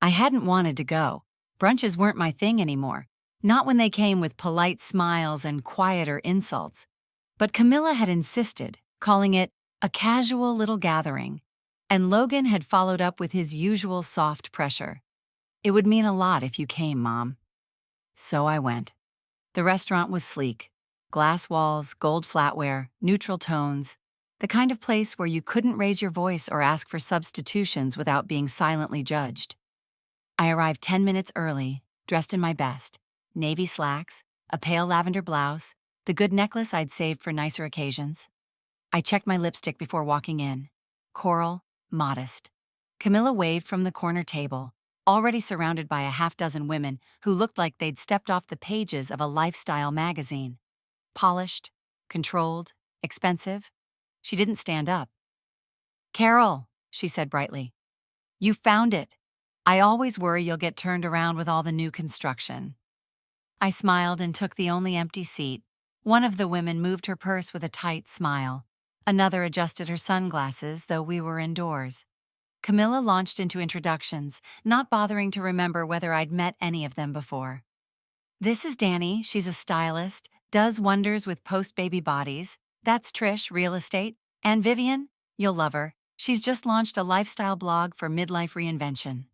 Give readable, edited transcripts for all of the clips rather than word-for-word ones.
I hadn't wanted to go. Brunches weren't my thing anymore, not when they came with polite smiles and quieter insults. But Camilla had insisted, calling it a casual little gathering, and Logan had followed up with his usual soft pressure. It would mean a lot if you came, Mom. So I went. The restaurant was sleek. Glass walls, gold flatware, neutral tones, the kind of place where you couldn't raise your voice or ask for substitutions without being silently judged. I arrived 10 minutes early, dressed in my best, navy slacks, a pale lavender blouse, the good necklace I'd saved for nicer occasions. I checked my lipstick before walking in. Coral, modest. Camilla waved from the corner table, already surrounded by a half-dozen women who looked like they'd stepped off the pages of a lifestyle magazine. Polished, controlled, expensive. She didn't stand up. "Carol," she said brightly. "You found it. I always worry you'll get turned around with all the new construction." I smiled and took the only empty seat. One of the women moved her purse with a tight smile. Another adjusted her sunglasses, though we were indoors. Camilla launched into introductions, not bothering to remember whether I'd met any of them before. "This is Danny. She's a stylist, does wonders with post-baby bodies. That's Trish, real estate. And Vivian, you'll love her. She's just launched a lifestyle blog for midlife reinvention."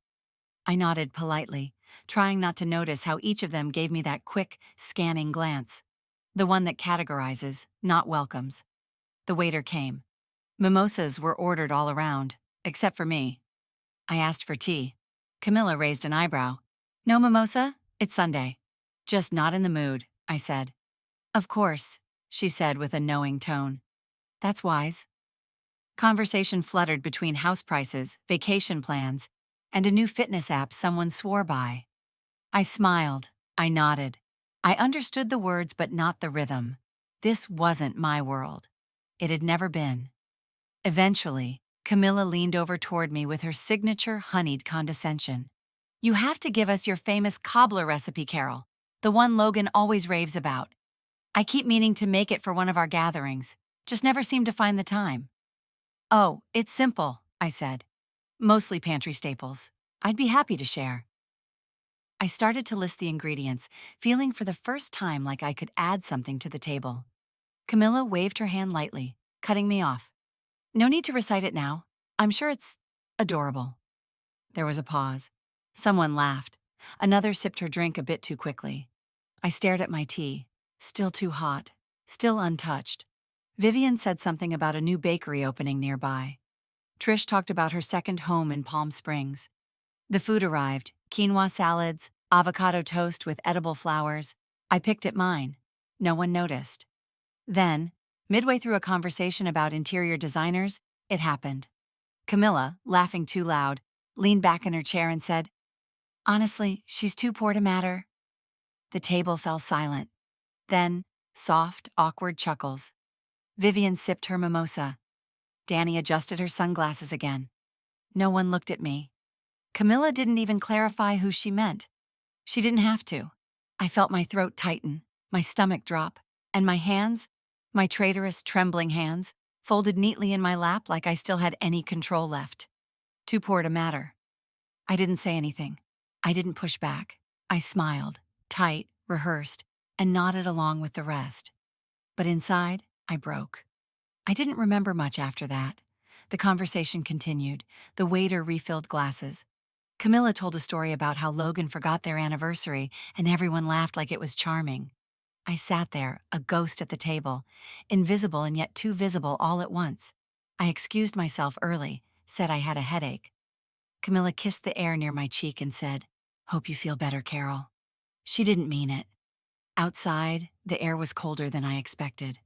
I nodded politely, trying not to notice how each of them gave me that quick, scanning glance. The one that categorizes, not welcomes. The waiter came. Mimosas were ordered all around, except for me. I asked for tea. Camilla raised an eyebrow. "No mimosa? It's Sunday." "Just not in the mood," I said. "Of course," she said with a knowing tone. "That's wise." Conversation fluttered between house prices, vacation plans, and a new fitness app someone swore by. I smiled. I nodded. I understood the words but not the rhythm. This wasn't my world. It had never been. Eventually, Camilla leaned over toward me with her signature honeyed condescension. "You have to give us your famous cobbler recipe, Carol, the one Logan always raves about. I keep meaning to make it for one of our gatherings, just never seem to find the time." "Oh, it's simple," I said. "Mostly pantry staples. I'd be happy to share." I started to list the ingredients, feeling for the first time like I could add something to the table. Camilla waved her hand lightly, cutting me off. "No need to recite it now. I'm sure it's adorable." There was a pause. Someone laughed. Another sipped her drink a bit too quickly. I stared at my tea. Still too hot. Still untouched. Vivian said something about a new bakery opening nearby. Trish talked about her second home in Palm Springs. The food arrived, quinoa salads, avocado toast with edible flowers. I picked at mine. No one noticed. Then, midway through a conversation about interior designers, it happened. Camilla, laughing too loud, leaned back in her chair and said, "Honestly, she's too poor to matter." The table fell silent. Then, soft, awkward chuckles. Vivian sipped her mimosa. Danny adjusted her sunglasses again. No one looked at me. Camilla didn't even clarify who she meant. She didn't have to. I felt my throat tighten, my stomach drop, and my hands, my traitorous, trembling hands, folded neatly in my lap like I still had any control left. Too poor to matter. I didn't say anything. I didn't push back. I smiled, tight, rehearsed, and nodded along with the rest. But inside, I broke. I didn't remember much after that. The conversation continued. The waiter refilled glasses. Camilla told a story about how Logan forgot their anniversary and everyone laughed like it was charming. I sat there, a ghost at the table, invisible and yet too visible all at once. I excused myself early, said I had a headache. Camilla kissed the air near my cheek and said, "Hope you feel better, Carol." She didn't mean it. Outside, the air was colder than I expected.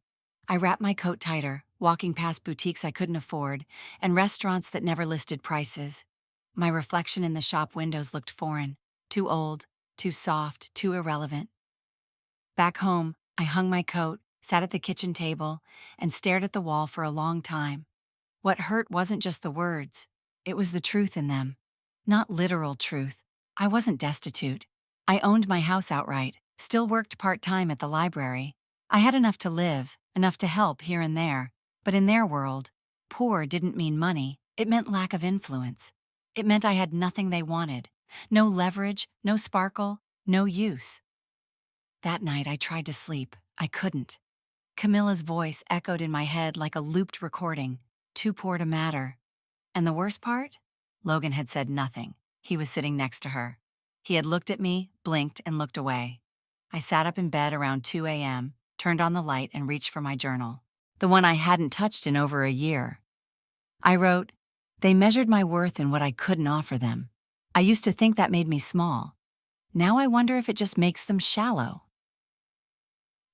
I wrapped my coat tighter, walking past boutiques I couldn't afford and restaurants that never listed prices. My reflection in the shop windows looked foreign, too old, too soft, too irrelevant. Back home, I hung my coat, sat at the kitchen table, and stared at the wall for a long time. What hurt wasn't just the words, it was the truth in them. Not literal truth. I wasn't destitute. I owned my house outright, still worked part-time at the library. I had enough to live, enough to help here and there. But in their world, poor didn't mean money, it meant lack of influence. It meant I had nothing they wanted, No leverage, no sparkle, no use. That night I tried to sleep. I couldn't. Camilla's voice echoed in my head like a looped recording, too poor to matter. And the worst part? Logan had said nothing. He was sitting next to her. He had looked at me, blinked, and looked away. I sat up in bed around 2 a.m., turned on the light, and reached for my journal. The one I hadn't touched in over a year. I wrote, "They measured my worth in what I couldn't offer them. I used to think that made me small. Now I wonder if it just makes them shallow."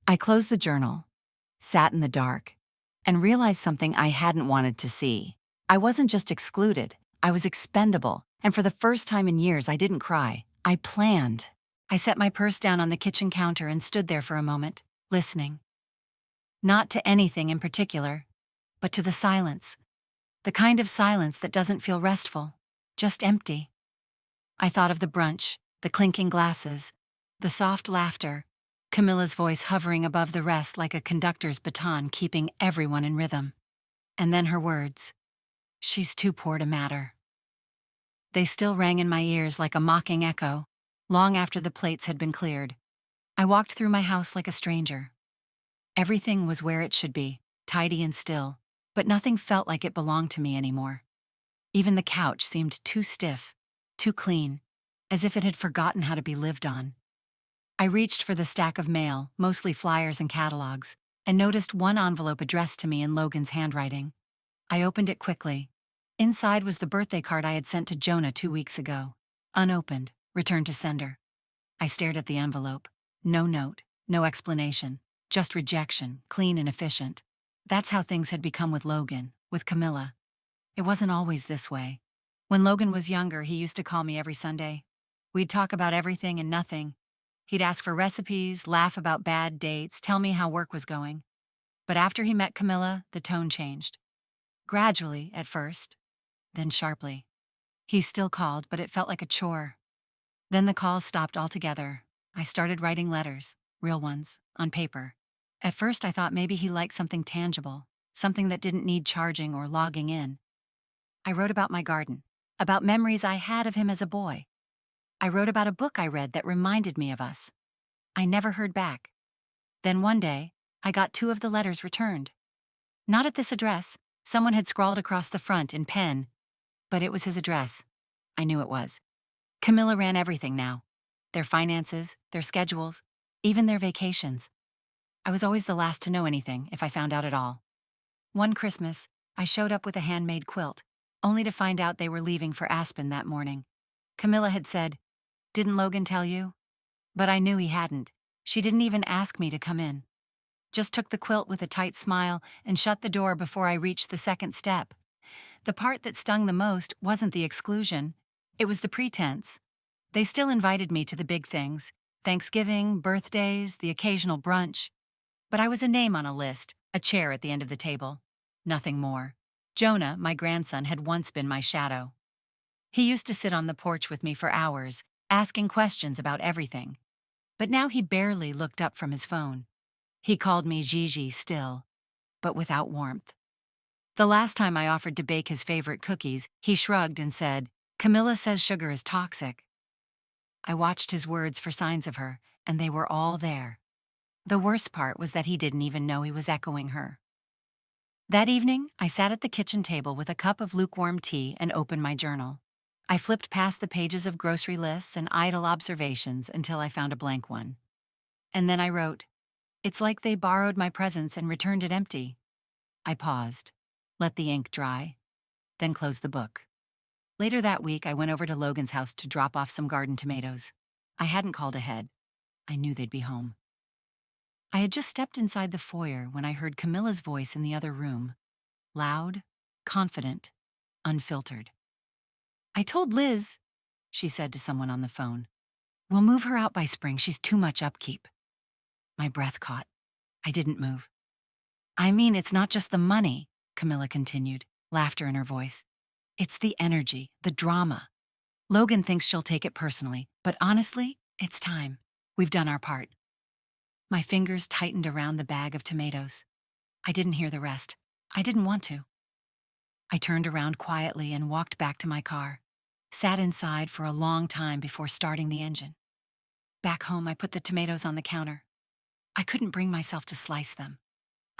I closed the journal, sat in the dark, and realized something I hadn't wanted to see. I wasn't just excluded, I was expendable, and for the first time in years I didn't cry. I planned. I set my purse down on the kitchen counter and stood there for a moment, listening. Not to anything in particular, but to the silence. The kind of silence that doesn't feel restful, just empty. I thought of the brunch, the clinking glasses, the soft laughter, Camilla's voice hovering above the rest like a conductor's baton keeping everyone in rhythm. And then her words, "She's too poor to matter." They still rang in my ears like a mocking echo, long after the plates had been cleared. I walked through my house like a stranger. Everything was where it should be, tidy and still, but nothing felt like it belonged to me anymore. Even the couch seemed too stiff, too clean, as if it had forgotten how to be lived on. I reached for the stack of mail, mostly flyers and catalogs, and noticed one envelope addressed to me in Logan's handwriting. I opened it quickly. Inside was the birthday card I had sent to Jonah 2 weeks ago. Unopened, returned to sender. I stared at the envelope. No note, no explanation, just rejection, clean and efficient. That's how things had become with Logan, with Camilla. It wasn't always this way. When Logan was younger, he used to call me every Sunday. We'd talk about everything and nothing. He'd ask for recipes, laugh about bad dates, tell me how work was going. But after he met Camilla, the tone changed. Gradually, at first, then sharply. He still called, but it felt like a chore. Then the calls stopped altogether. I started writing letters, real ones, on paper. At first I thought maybe he liked something tangible, something that didn't need charging or logging in. I wrote about my garden, about memories I had of him as a boy. I wrote about a book I read that reminded me of us. I never heard back. Then one day, I got 2 of the letters returned. Not at this address. Someone had scrawled across the front in pen, but it was his address. I knew it was. Camilla ran everything now. Their finances, their schedules, even their vacations. I was always the last to know anything if I found out at all. One Christmas, I showed up with a handmade quilt, only to find out they were leaving for Aspen that morning. Camilla had said, "Didn't Logan tell you?" But I knew he hadn't. She didn't even ask me to come in. Just took the quilt with a tight smile and shut the door before I reached the second step. The part that stung the most wasn't the exclusion. It was the pretense. They still invited me to the big things, Thanksgiving, birthdays, the occasional brunch. But I was a name on a list, a chair at the end of the table. Nothing more. Jonah, my grandson, had once been my shadow. He used to sit on the porch with me for hours, asking questions about everything. But now he barely looked up from his phone. He called me Gigi still, but without warmth. The last time I offered to bake his favorite cookies, he shrugged and said, "Camilla says sugar is toxic." I watched his words for signs of her, and they were all there. The worst part was that he didn't even know he was echoing her. That evening, I sat at the kitchen table with a cup of lukewarm tea and opened my journal. I flipped past the pages of grocery lists and idle observations until I found a blank one. And then I wrote, "It's like they borrowed my presence and returned it empty." I paused, let the ink dry, then closed the book. Later that week, I went over to Logan's house to drop off some garden tomatoes. I hadn't called ahead. I knew they'd be home. I had just stepped inside the foyer when I heard Camilla's voice in the other room. Loud, confident, unfiltered. "I told Liz," she said to someone on the phone. "We'll move her out by spring. She's too much upkeep." My breath caught. I didn't move. "I mean, it's not just the money," Camilla continued, laughter in her voice. "It's the energy, the drama. Logan thinks she'll take it personally, but honestly, it's time. We've done our part." My fingers tightened around the bag of tomatoes. I didn't hear the rest. I didn't want to. I turned around quietly and walked back to my car. Sat inside for a long time before starting the engine. Back home, I put the tomatoes on the counter. I couldn't bring myself to slice them.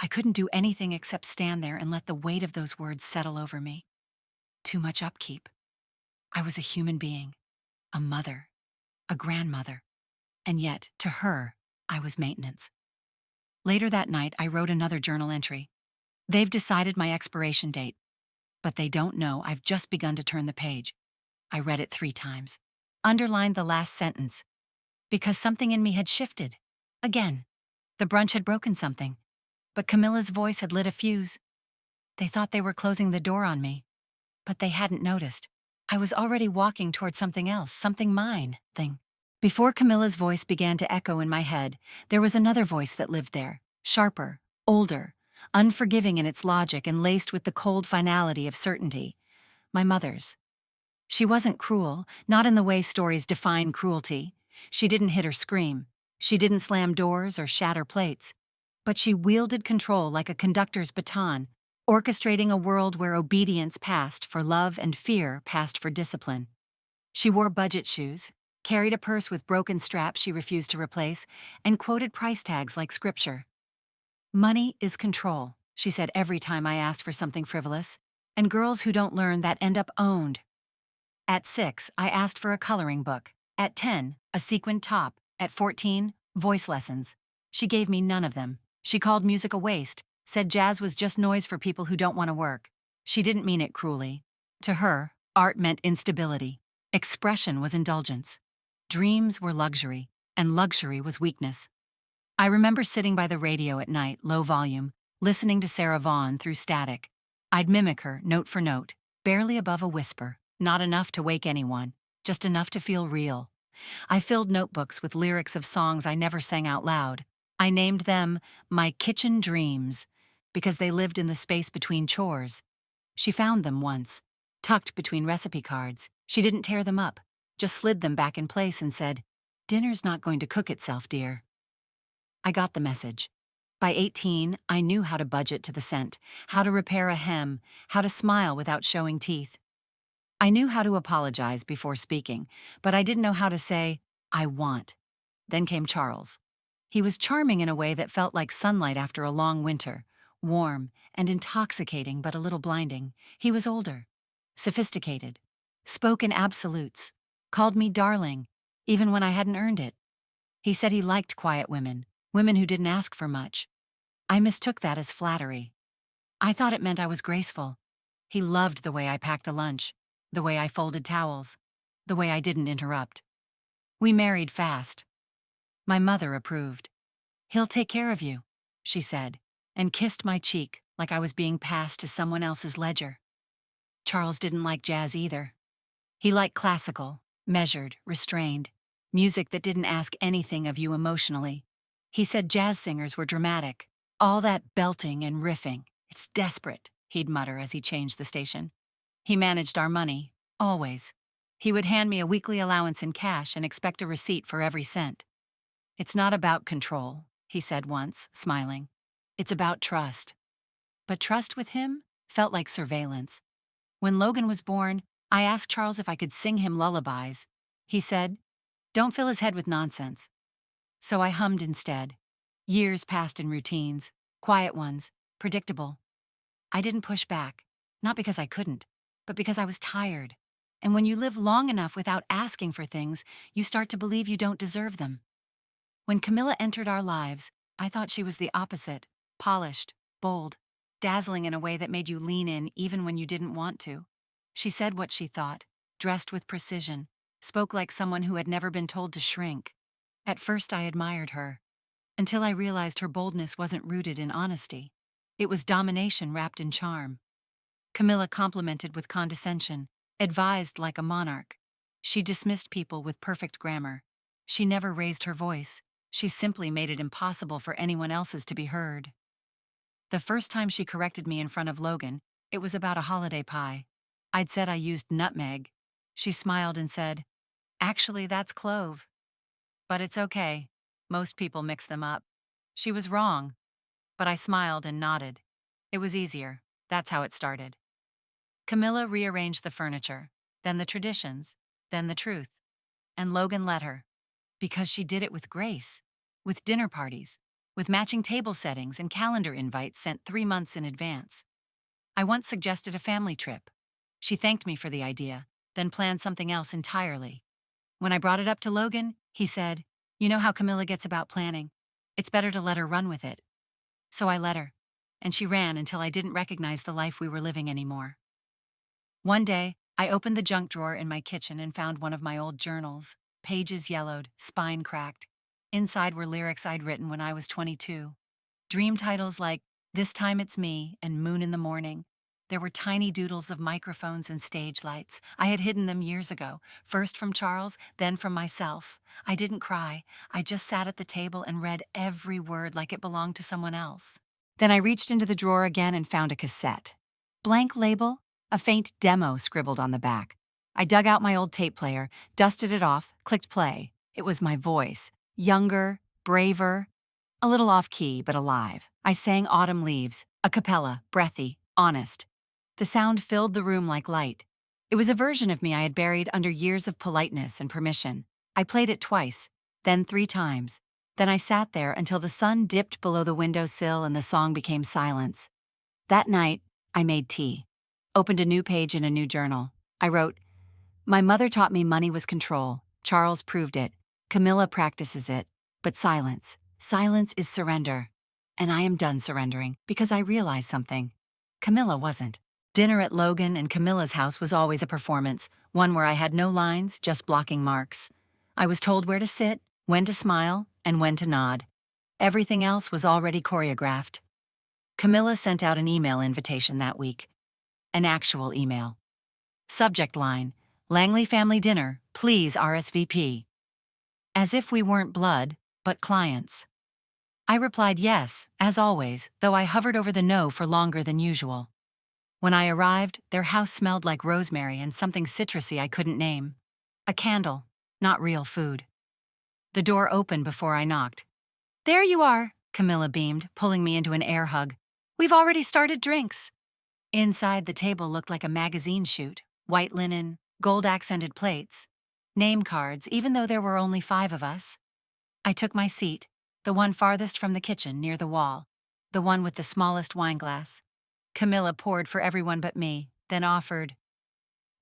I couldn't do anything except stand there and let the weight of those words settle over me. Too much upkeep. I was a human being, a mother, a grandmother, and yet, to her, I was maintenance. Later that night, I wrote another journal entry. They've decided my expiration date, but they don't know I've just begun to turn the page. I read it 3 times. Underlined the last sentence. Because something in me had shifted. Again. The brunch had broken something. But Camilla's voice had lit a fuse. They thought they were closing the door on me. But they hadn't noticed. I was already walking toward something else, something mine, thing. Before Camilla's voice began to echo in my head, there was another voice that lived there, sharper, older, unforgiving in its logic and laced with the cold finality of certainty. My mother's. She wasn't cruel, not in the way stories define cruelty. She didn't hit or scream. She didn't slam doors or shatter plates. But she wielded control like a conductor's baton, orchestrating a world where obedience passed for love and fear passed for discipline. She wore budget shoes, carried a purse with broken straps she refused to replace, and quoted price tags like scripture. "Money is control," she said every time I asked for something frivolous, "and girls who don't learn that end up owned." At 6, I asked for a coloring book. At 10, a sequined top. At 14, voice lessons. She gave me none of them. She called music a waste, said jazz was just noise for people who don't want to work. She didn't mean it cruelly. To her, art meant instability. Expression was indulgence. Dreams were luxury, and luxury was weakness. I remember sitting by the radio at night, low volume, listening to Sarah Vaughan through static. I'd mimic her, note for note, barely above a whisper, not enough to wake anyone, just enough to feel real. I filled notebooks with lyrics of songs I never sang out loud. I named them my kitchen dreams because they lived in the space between chores. She found them once, tucked between recipe cards. She didn't tear them up, just slid them back in place and said, "Dinner's not going to cook itself, dear." I got the message. By 18, I knew how to budget to the cent, how to repair a hem, how to smile without showing teeth. I knew how to apologize before speaking, but I didn't know how to say, "I want." Then came Charles. He was charming in a way that felt like sunlight after a long winter, warm and intoxicating but a little blinding. He was older, sophisticated, spoke in absolutes, called me darling, even when I hadn't earned it. He said he liked quiet women, women who didn't ask for much. I mistook that as flattery. I thought it meant I was graceful. He loved the way I packed a lunch, the way I folded towels, the way I didn't interrupt. We married fast. My mother approved. "He'll take care of you," she said, and kissed my cheek like I was being passed to someone else's ledger. Charles didn't like jazz either. He liked classical, measured, restrained, music that didn't ask anything of you emotionally. He said jazz singers were dramatic. "All that belting and riffing, it's desperate," he'd mutter as he changed the station. He managed our money, always. He would hand me a weekly allowance in cash and expect a receipt for every cent. "It's not about control," he said once, smiling. "It's about trust." But trust with him felt like surveillance. When Logan was born, I asked Charles if I could sing him lullabies. He said, "Don't fill his head with nonsense." So I hummed instead. Years passed in routines, quiet ones, predictable. I didn't push back, not because I couldn't, but because I was tired. And when you live long enough without asking for things, you start to believe you don't deserve them. When Camilla entered our lives, I thought she was the opposite, polished, bold, dazzling in a way that made you lean in even when you didn't want to. She said what she thought, dressed with precision, spoke like someone who had never been told to shrink. At first I admired her, until I realized her boldness wasn't rooted in honesty. It was domination wrapped in charm. Camilla complimented with condescension, advised like a monarch. She dismissed people with perfect grammar. She never raised her voice. She simply made it impossible for anyone else's to be heard. The first time she corrected me in front of Logan, it was about a holiday pie. I'd said I used nutmeg. She smiled and said, "Actually, that's clove. But it's okay. Most people mix them up." She was wrong, but I smiled and nodded. It was easier. That's how it started. Camilla rearranged the furniture. then the traditions, then the truth. And Logan let her, because she did it with grace, with dinner parties, with matching table settings and calendar invites sent 3 months in advance. I once suggested a family trip. She thanked me for the idea, then planned something else entirely. When I brought it up to Logan, he said, "You know how Camilla gets about planning. It's better to let her run with it." So I let her, and she ran until I didn't recognize the life we were living anymore. One day, I opened the junk drawer in my kitchen and found one of my old journals, pages yellowed, spine cracked. Inside were lyrics I'd written when I was 22. Dream titles like This Time It's Me and Moon in the Morning. There were tiny doodles of microphones and stage lights. I had hidden them years ago, first from Charles, then from myself. I didn't cry. I just sat at the table and read every word like it belonged to someone else. Then I reached into the drawer again and found a cassette. Blank label, a faint demo scribbled on the back. I dug out my old tape player, dusted it off, clicked play. It was my voice. Younger, braver, a little off-key, but alive. I sang Autumn Leaves, a cappella, breathy, honest. The sound filled the room like light. It was a version of me I had buried under years of politeness and permission. I played it twice, then 3 times. Then I sat there until the sun dipped below the windowsill and the song became silence. That night, I made tea, opened a new page in a new journal. I wrote, "My mother taught me money was control. Charles proved it. Camilla practices it. But silence. Silence is surrender. And I am done surrendering because I realized something. Camilla wasn't. Dinner at Logan and Camilla's house was always a performance, one where I had no lines, just blocking marks. I was told where to sit, when to smile, and when to nod. Everything else was already choreographed. Camilla sent out an email invitation that week. An actual email. Subject line, Langley Family Dinner, please RSVP. As if we weren't blood, but clients. I replied yes, as always, though I hovered over the no for longer than usual. When I arrived, their house smelled like rosemary and something citrusy I couldn't name. A candle, not real food. The door opened before I knocked. "There you are," Camilla beamed, pulling me into an air hug. "We've already started drinks." Inside, the table looked like a magazine shoot. White linen, gold-accented plates. Name cards, even though there were only 5 of us. I took my seat, the one farthest from the kitchen, near the wall, the one with the smallest wineglass. Camilla poured for everyone but me, then offered,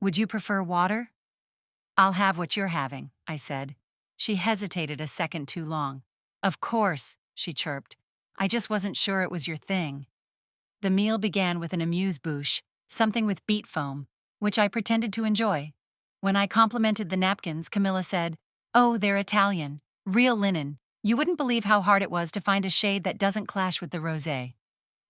"Would you prefer water?" "I'll have what you're having," I said. She hesitated a second too long. "Of course," she chirped. "I just wasn't sure it was your thing." The meal began with an amuse-bouche, something with beet foam, which I pretended to enjoy. When I complimented the napkins, Camilla said, "Oh, they're Italian. Real linen. You wouldn't believe how hard it was to find a shade that doesn't clash with the rosé."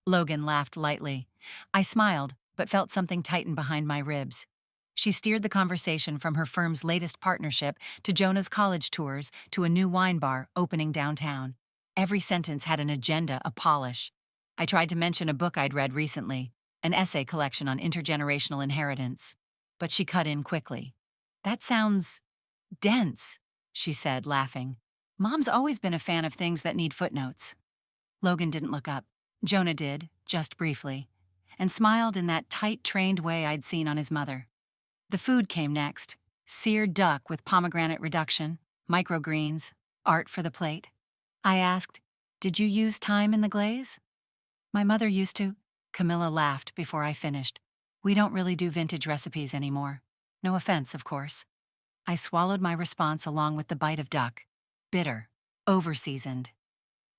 Logan laughed lightly. I smiled, but felt something tighten behind my ribs. She steered the conversation from her firm's latest partnership to Jonah's college tours to a new wine bar opening downtown. Every sentence had an agenda, a polish. I tried to mention a book I'd read recently, an essay collection on intergenerational inheritance. But she cut in quickly. "That sounds dense," she said, laughing. "Mom's always been a fan of things that need footnotes." Logan didn't look up. Jonah did, just briefly, and smiled in that tight, trained way I'd seen on his mother. The food came next. Seared duck with pomegranate reduction, microgreens, art for the plate. I asked, "Did you use thyme in the glaze?" "My mother used to." Camilla laughed before I finished. "We don't really do vintage recipes anymore. No offense, of course." I swallowed my response along with the bite of duck. Bitter. Over-seasoned.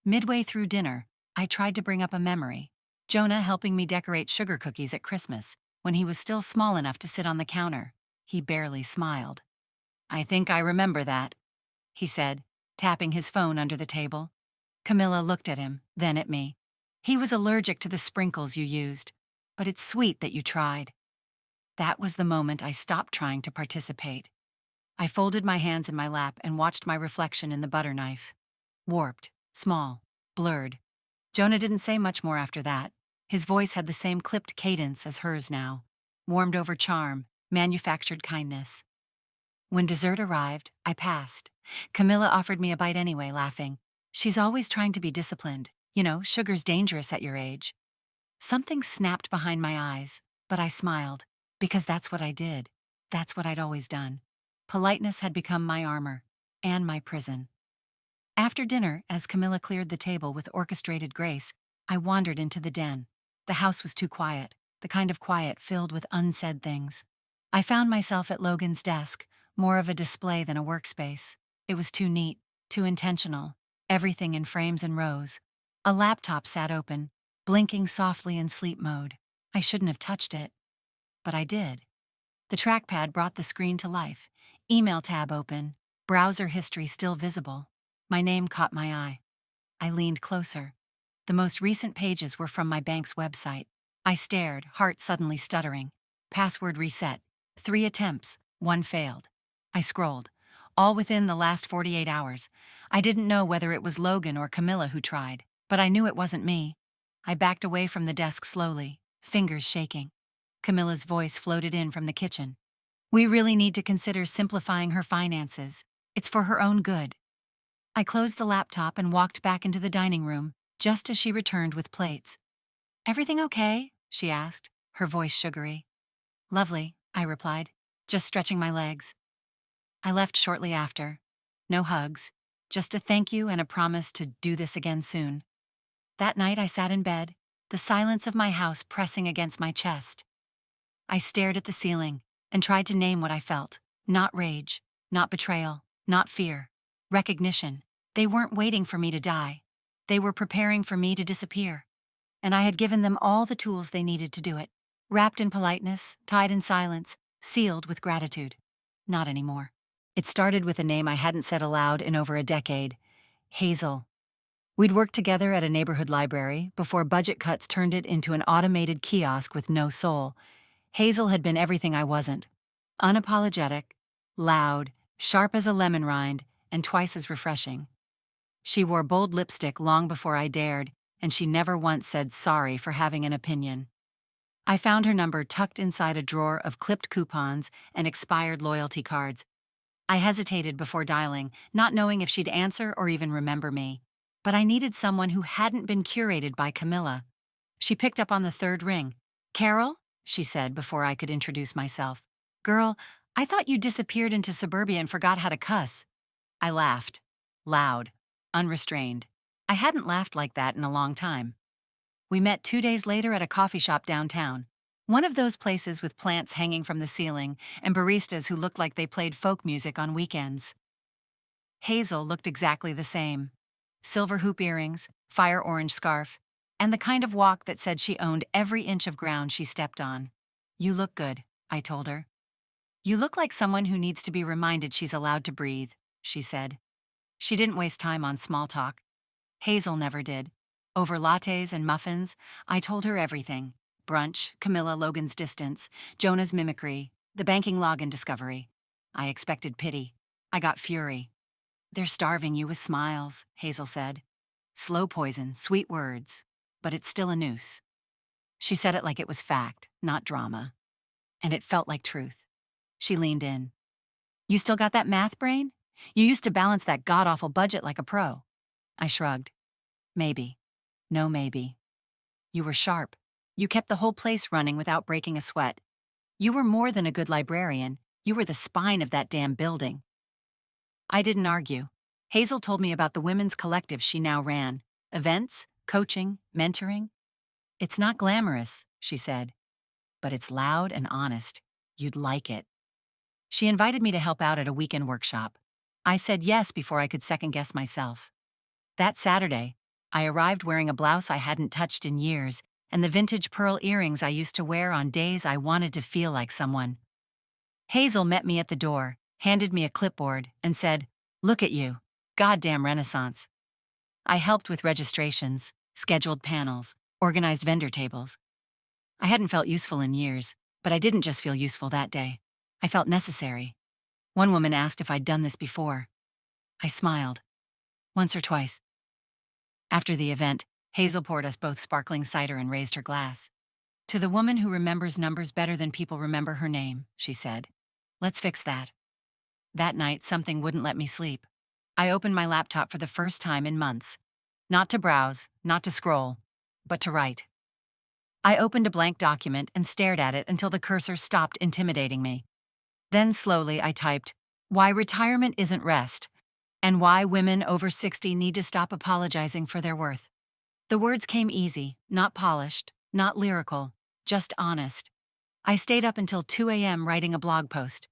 Midway through dinner, I tried to bring up a memory. Jonah helping me decorate sugar cookies at Christmas, when he was still small enough to sit on the counter. He barely smiled. "I think I remember that," he said, tapping his phone under the table. Camilla looked at him, then at me. "He was allergic to the sprinkles you used, but it's sweet that you tried." That was the moment I stopped trying to participate. I folded my hands in my lap and watched my reflection in the butter knife. Warped, small, blurred. Jonah didn't say much more after that. His voice had the same clipped cadence as hers now. Warmed over charm, manufactured kindness. When dessert arrived, I passed. Camilla offered me a bite anyway, laughing. "She's always trying to be disciplined. You know, sugar's dangerous at your age." Something snapped behind my eyes, but I smiled, because that's what I did. That's what I'd always done. Politeness had become my armor and my prison. After dinner, as Camilla cleared the table with orchestrated grace, I wandered into the den. The house was too quiet, the kind of quiet filled with unsaid things. I found myself at Logan's desk, more of a display than a workspace. It was too neat, too intentional, everything in frames and rows. A laptop sat open, blinking softly in sleep mode. I shouldn't have touched it, but I did. The trackpad brought the screen to life. Email tab open, browser history still visible. My name caught my eye. I leaned closer. The most recent pages were from my bank's website. I stared, heart suddenly stuttering. Password reset. 3 attempts, 1 failed. I scrolled. All within the last 48 hours. I didn't know whether it was Logan or Camilla who tried, but I knew it wasn't me. I backed away from the desk slowly, fingers shaking. Camilla's voice floated in from the kitchen. We really need to consider simplifying her finances. It's for her own good. I closed the laptop and walked back into the dining room, just as she returned with plates. Everything okay? She asked, her voice sugary. Lovely, I replied, just stretching my legs. I left shortly after. No hugs, just a thank you and a promise to do this again soon. That night I sat in bed, the silence of my house pressing against my chest. I stared at the ceiling and tried to name what I felt. Not rage, not betrayal, not fear. Recognition. They weren't waiting for me to die. They were preparing for me to disappear. And I had given them all the tools they needed to do it. Wrapped in politeness, tied in silence, sealed with gratitude. Not anymore. It started with a name I hadn't said aloud in over a decade. Hazel. We'd worked together at a neighborhood library before budget cuts turned it into an automated kiosk with no soul. Hazel had been everything I wasn't. Unapologetic, loud, sharp as a lemon rind, and twice as refreshing. She wore bold lipstick long before I dared, and she never once said sorry for having an opinion. I found her number tucked inside a drawer of clipped coupons and expired loyalty cards. I hesitated before dialing, not knowing if she'd answer or even remember me. But I needed someone who hadn't been curated by Camilla. She picked up on the third ring. Carol? She said before I could introduce myself. Girl, I thought you disappeared into suburbia and forgot how to cuss. I laughed. Loud. Unrestrained. I hadn't laughed like that in a long time. We met 2 days later at a coffee shop downtown. One of those places with plants hanging from the ceiling and baristas who looked like they played folk music on weekends. Hazel looked exactly the same. Silver hoop earrings, fire orange scarf, and the kind of walk that said she owned every inch of ground she stepped on. You look good, I told her. You look like someone who needs to be reminded she's allowed to breathe, she said. She didn't waste time on small talk. Hazel never did. Over lattes and muffins, I told her everything. Brunch, Camilla Logan's distance, Jonah's mimicry, the banking login discovery. I expected pity. I got fury. They're starving you with smiles, Hazel said. Slow poison, sweet words, but it's still a noose. She said it like it was fact, not drama. And it felt like truth. She leaned in. You still got that math brain? You used to balance that god-awful budget like a pro. I shrugged. Maybe. No maybe. You were sharp. You kept the whole place running without breaking a sweat. You were more than a good librarian. You were the spine of that damn building. I didn't argue. Hazel told me about the women's collective she now ran. Events, coaching, mentoring. It's not glamorous, she said, but it's loud and honest. You'd like it. She invited me to help out at a weekend workshop. I said yes before I could second-guess myself. That Saturday, I arrived wearing a blouse I hadn't touched in years and the vintage pearl earrings I used to wear on days I wanted to feel like someone. Hazel met me at the door, handed me a clipboard, and said, Look at you. Goddamn Renaissance. I helped with registrations, scheduled panels, organized vendor tables. I hadn't felt useful in years, but I didn't just feel useful that day. I felt necessary. One woman asked if I'd done this before. I smiled. Once or twice. After the event, Hazel poured us both sparkling cider and raised her glass. To the woman who remembers numbers better than people remember her name, she said. Let's fix that. That night, something wouldn't let me sleep. I opened my laptop for the first time in months. Not to browse, not to scroll, but to write. I opened a blank document and stared at it until the cursor stopped intimidating me. Then slowly I typed, "Why retirement isn't rest, and why women over 60 need to stop apologizing for their worth." The words came easy, not polished, not lyrical, just honest. I stayed up until 2 a.m. writing a blog post.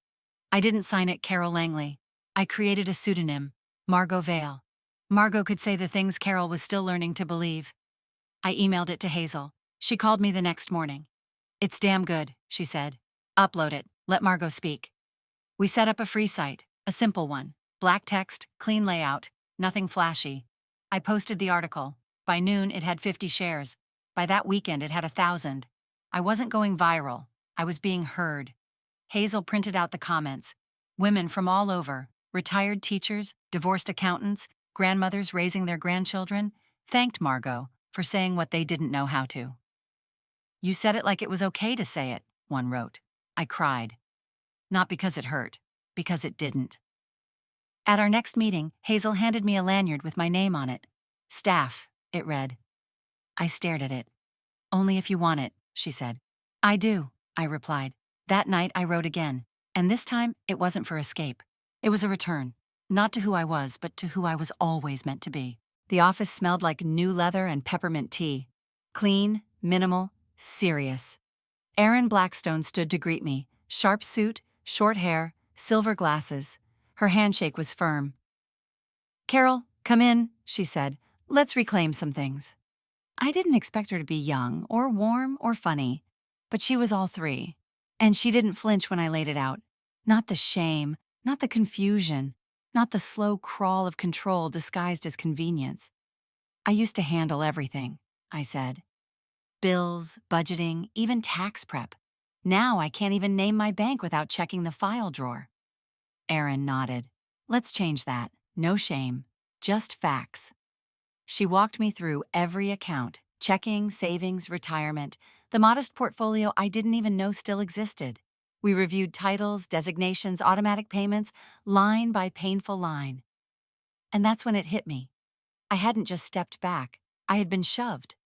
I didn't sign it Carol Langley. I created a pseudonym, Margot Vale. Margot could say the things Carol was still learning to believe. I emailed it to Hazel. She called me the next morning. "It's damn good," she said. "Upload it. Let Margot speak." We set up a free site, a simple one. Black text, clean layout, nothing flashy. I posted the article. By noon, it had 50 shares. By that weekend, it had 1,000. I wasn't going viral. I was being heard. Hazel printed out the comments. Women from all over, retired teachers, divorced accountants, grandmothers raising their grandchildren, thanked Margot for saying what they didn't know how to. "You said it like it was okay to say it," one wrote. I cried. Not because it hurt, because it didn't. At our next meeting, Hazel handed me a lanyard with my name on it. "Staff," it read. I stared at it. "Only if you want it," she said. "I do," I replied. That night I wrote again, and this time it wasn't for escape. It was a return, not to who I was, but to who I was always meant to be. The office smelled like new leather and peppermint tea. Clean, minimal, serious. Erin Blackstone stood to greet me, sharp suit, short hair, silver glasses. Her handshake was firm. "Carol, come in," she said. "Let's reclaim some things." I didn't expect her to be young, or warm, or funny, but she was all three. And she didn't flinch when I laid it out. Not the shame, not the confusion, not the slow crawl of control disguised as convenience. "I used to handle everything," I said. "Bills, budgeting, even tax prep. Now I can't even name my bank without checking the file drawer." Erin nodded. "Let's change that. No shame. Just facts." She walked me through every account, checking, savings, retirement, the modest portfolio I didn't even know still existed. We reviewed titles, designations, automatic payments, line by painful line. And that's when it hit me. I hadn't just stepped back. I had been shoved.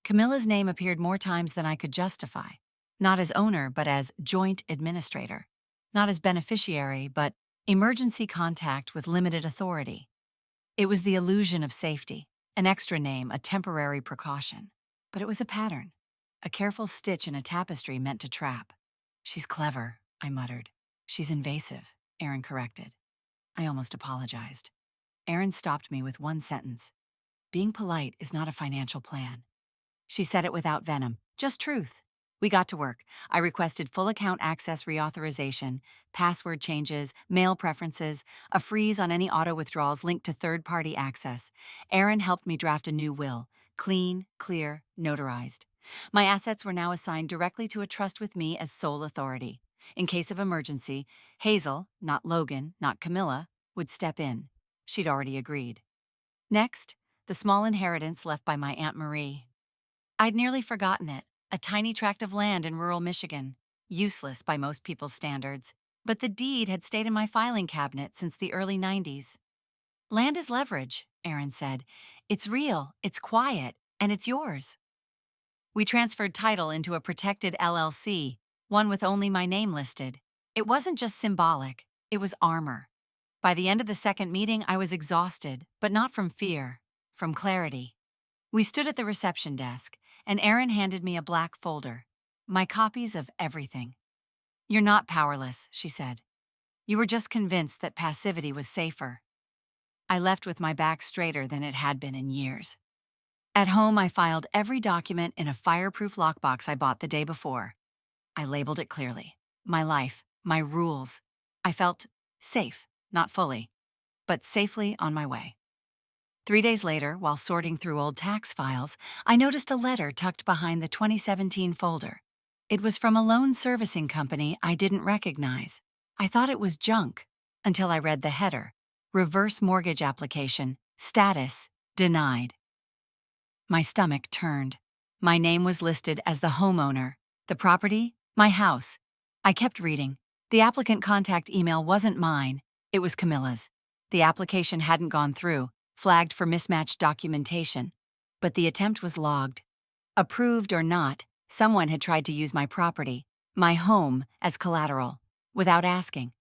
Camilla's name appeared more times than I could justify. Not as owner, but as joint administrator. Not as beneficiary, but emergency contact with limited authority. It was the illusion of safety, an extra name, a temporary precaution. But it was a pattern, a careful stitch in a tapestry meant to trap. "She's clever," I muttered. "She's invasive," Erin corrected. I almost apologized. Erin stopped me with one sentence. "Being polite is not a financial plan." She said it without venom, just truth. We got to work. I requested full account access reauthorization, password changes, mail preferences, a freeze on any auto withdrawals linked to third-party access. Erin helped me draft a new will, clean, clear, notarized. My assets were now assigned directly to a trust with me as sole authority. In case of emergency, Hazel, not Logan, not Camilla, would step in. She'd already agreed. Next, the small inheritance left by my Aunt Marie. I'd nearly forgotten it, a tiny tract of land in rural Michigan, useless by most people's standards, but the deed had stayed in my filing cabinet since the early 90s. "Land is leverage," Erin said. "It's real, it's quiet, and it's yours." We transferred title into a protected LLC, one with only my name listed. It wasn't just symbolic, it was armor. By the end of the second meeting, I was exhausted, but not from fear, from clarity. We stood at the reception desk, and Erin handed me a black folder, my copies of everything. "You're not powerless," she said. "You were just convinced that passivity was safer." I left with my back straighter than it had been in years. At home, I filed every document in a fireproof lockbox I bought the day before. I labeled it clearly. My life, my rules. I felt safe, not fully, but safely on my way. 3 days later, while sorting through old tax files, I noticed a letter tucked behind the 2017 folder. It was from a loan servicing company I didn't recognize. I thought it was junk until I read the header: reverse mortgage application, status, denied. My stomach turned. My name was listed as the homeowner. The property? My house. I kept reading. The applicant contact email wasn't mine. It was Camilla's. The application hadn't gone through, flagged for mismatched documentation. But the attempt was logged. Approved or not, someone had tried to use my property, my home, as collateral. without asking.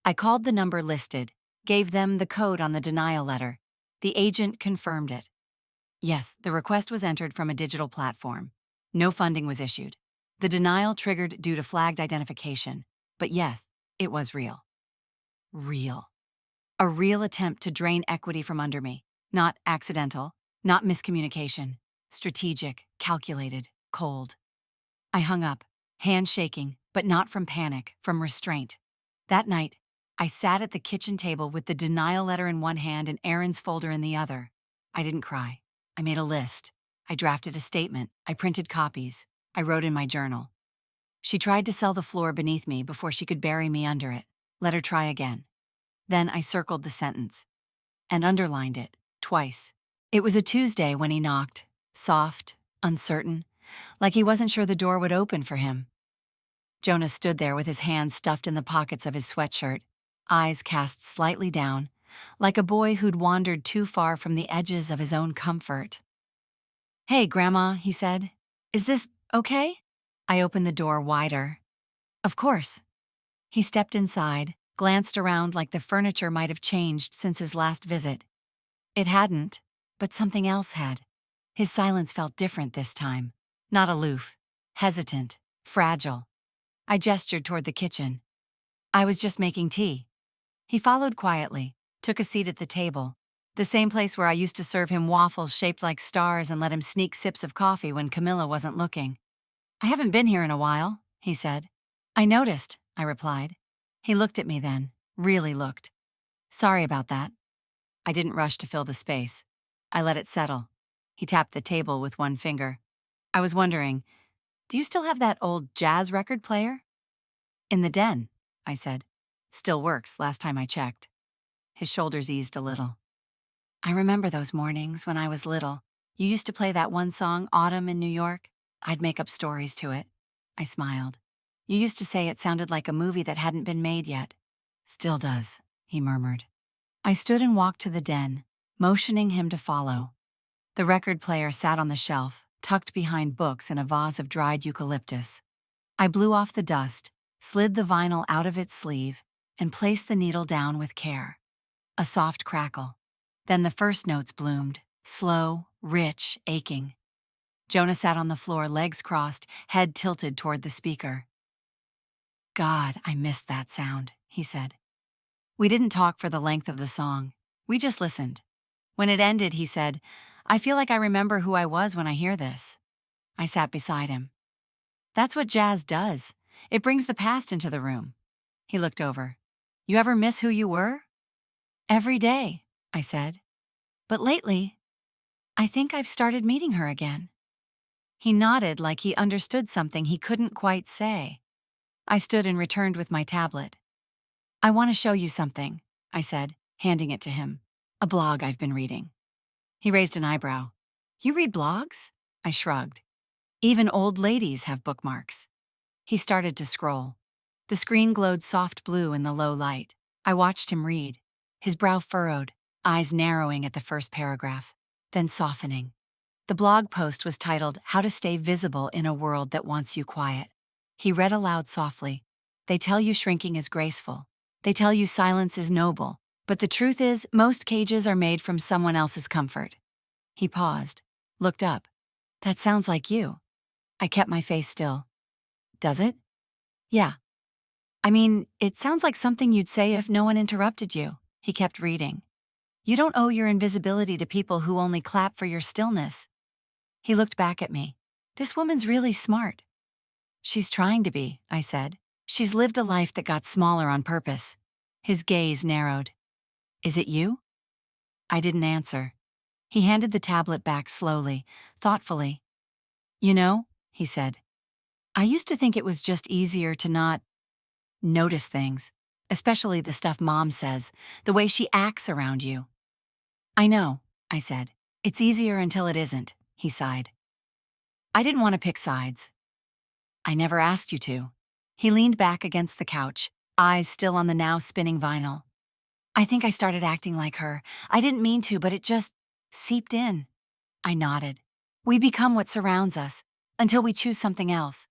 I called the number listed, gave them the code on the denial letter. The agent confirmed it. Yes, the request was entered from a digital platform. No funding was issued. The denial triggered due to flagged identification. But yes, it was real. Real. A real attempt to drain equity from under me. Not accidental, not miscommunication. Strategic, calculated, cold. I hung up, hand shaking, but not from panic, from restraint. That night, I sat at the kitchen table with the denial letter in one hand and Aaron's folder in the other. I didn't cry. I made a list. I drafted a statement. I printed copies. I wrote in my journal. She tried to sell the floor beneath me before she could bury me under it. Let her try again. Then I circled the sentence and underlined it twice. It was a Tuesday when he knocked, soft, uncertain, like he wasn't sure the door would open for him. Jonah stood there with his hands stuffed in the pockets of his sweatshirt, eyes cast slightly down, like a boy who'd wandered too far from the edges of his own comfort. "Hey, Grandma," he said. "Is this okay?" I opened the door wider. "Of course." He stepped inside, glanced around like the furniture might have changed since his last visit. It hadn't, but something else had. His silence felt different this time. Not aloof, hesitant, fragile. I gestured toward the kitchen. "I was just making tea." He followed quietly, took a seat at the table, the same place where I used to serve him waffles shaped like stars and let him sneak sips of coffee when Camilla wasn't looking. "I haven't been here in a while," he said. "I noticed," I replied. He looked at me then, really looked. "Sorry about that." I didn't rush to fill the space. I let it settle. He tapped the table with one finger. "I was wondering, do you still have that old jazz record player?" "In the den," I said. "Still works, last time I checked." His shoulders eased a little. "I remember those mornings when I was little. You used to play that one song, Autumn in New York? I'd make up stories to it." I smiled. "You used to say it sounded like a movie that hadn't been made yet." "Still does," he murmured. I stood and walked to the den, motioning him to follow. The record player sat on the shelf, tucked behind books in a vase of dried eucalyptus. I blew off the dust, slid the vinyl out of its sleeve, and placed the needle down with care. A soft crackle. Then the first notes bloomed, slow, rich, aching. Jonah sat on the floor, legs crossed, head tilted toward the speaker. "God, I missed that sound," he said. We didn't talk for the length of the song. We just listened. When it ended, he said, "I feel like I remember who I was when I hear this." I sat beside him. "That's what jazz does. It brings the past into the room." He looked over. "You ever miss who you were?" "Every day," I said. "But lately, I think I've started meeting her again." He nodded like he understood something he couldn't quite say. I stood and returned with my tablet. "I want to show you something," I said, handing it to him. "A blog I've been reading." He raised an eyebrow. "You read blogs?" I shrugged. "Even old ladies have bookmarks." He started to scroll. The screen glowed soft blue in the low light. I watched him read, his brow furrowed, eyes narrowing at the first paragraph, then softening. The blog post was titled, "How to Stay Visible in a World That Wants You Quiet." He read aloud softly. "They tell you shrinking is graceful. They tell you silence is noble. But the truth is, most cages are made from someone else's comfort." He paused, looked up. "That sounds like you." I kept my face still. "Does it?" "Yeah. I mean, it sounds like something you'd say if no one interrupted you." He kept reading. "You don't owe your invisibility to people who only clap for your stillness." He looked back at me. "This woman's really smart." "She's trying to be," I said. "She's lived a life that got smaller on purpose." His gaze narrowed. "Is it you?" I didn't answer. He handed the tablet back slowly, thoughtfully. "You know," he said, "I used to think it was just easier to not notice things, especially the stuff Mom says, the way she acts around you." "I know," I said. "It's easier until it isn't," he sighed. I didn't want to pick sides. "I never asked you to." He leaned back against the couch, eyes still on the now spinning vinyl. "I think I started acting like her. I didn't mean to, but it just seeped in." I nodded. "We become what surrounds us, until we choose something else."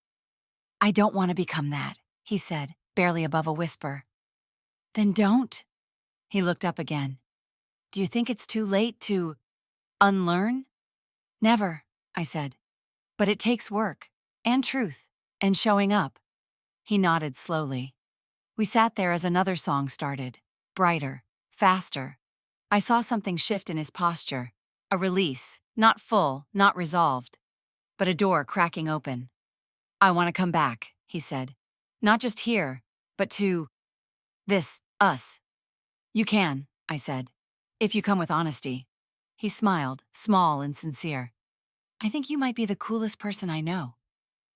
"I don't want to become that," he said, barely above a whisper. Then don't. He looked up again. Do you think it's too late to unlearn? Never, I said. But it takes work, and truth, and showing up. He nodded slowly. We sat there as another song started, brighter, faster. I saw something shift in his posture, a release, not full, not resolved, but a door cracking open. I want to come back, he said. Not just here, but to us. You can, I said, if you come with honesty. He smiled, small and sincere. I think you might be the coolest person I know.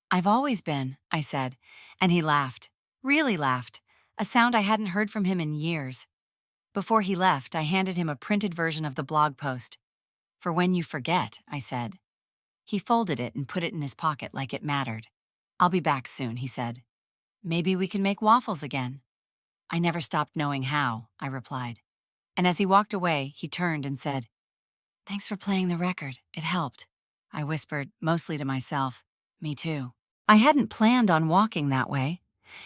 I've always been, I said, and he laughed, really laughed, a sound I hadn't heard from him in years. Before he left, I handed him a printed version of the blog post. For when you forget, I said. He folded it and put it in his pocket like it mattered. I'll be back soon, he said. Maybe we can make waffles again. I never stopped knowing how, I replied. And as he walked away, he turned and said, Thanks for playing the record. It helped. I whispered, mostly to myself. Me too. I hadn't planned on walking that way.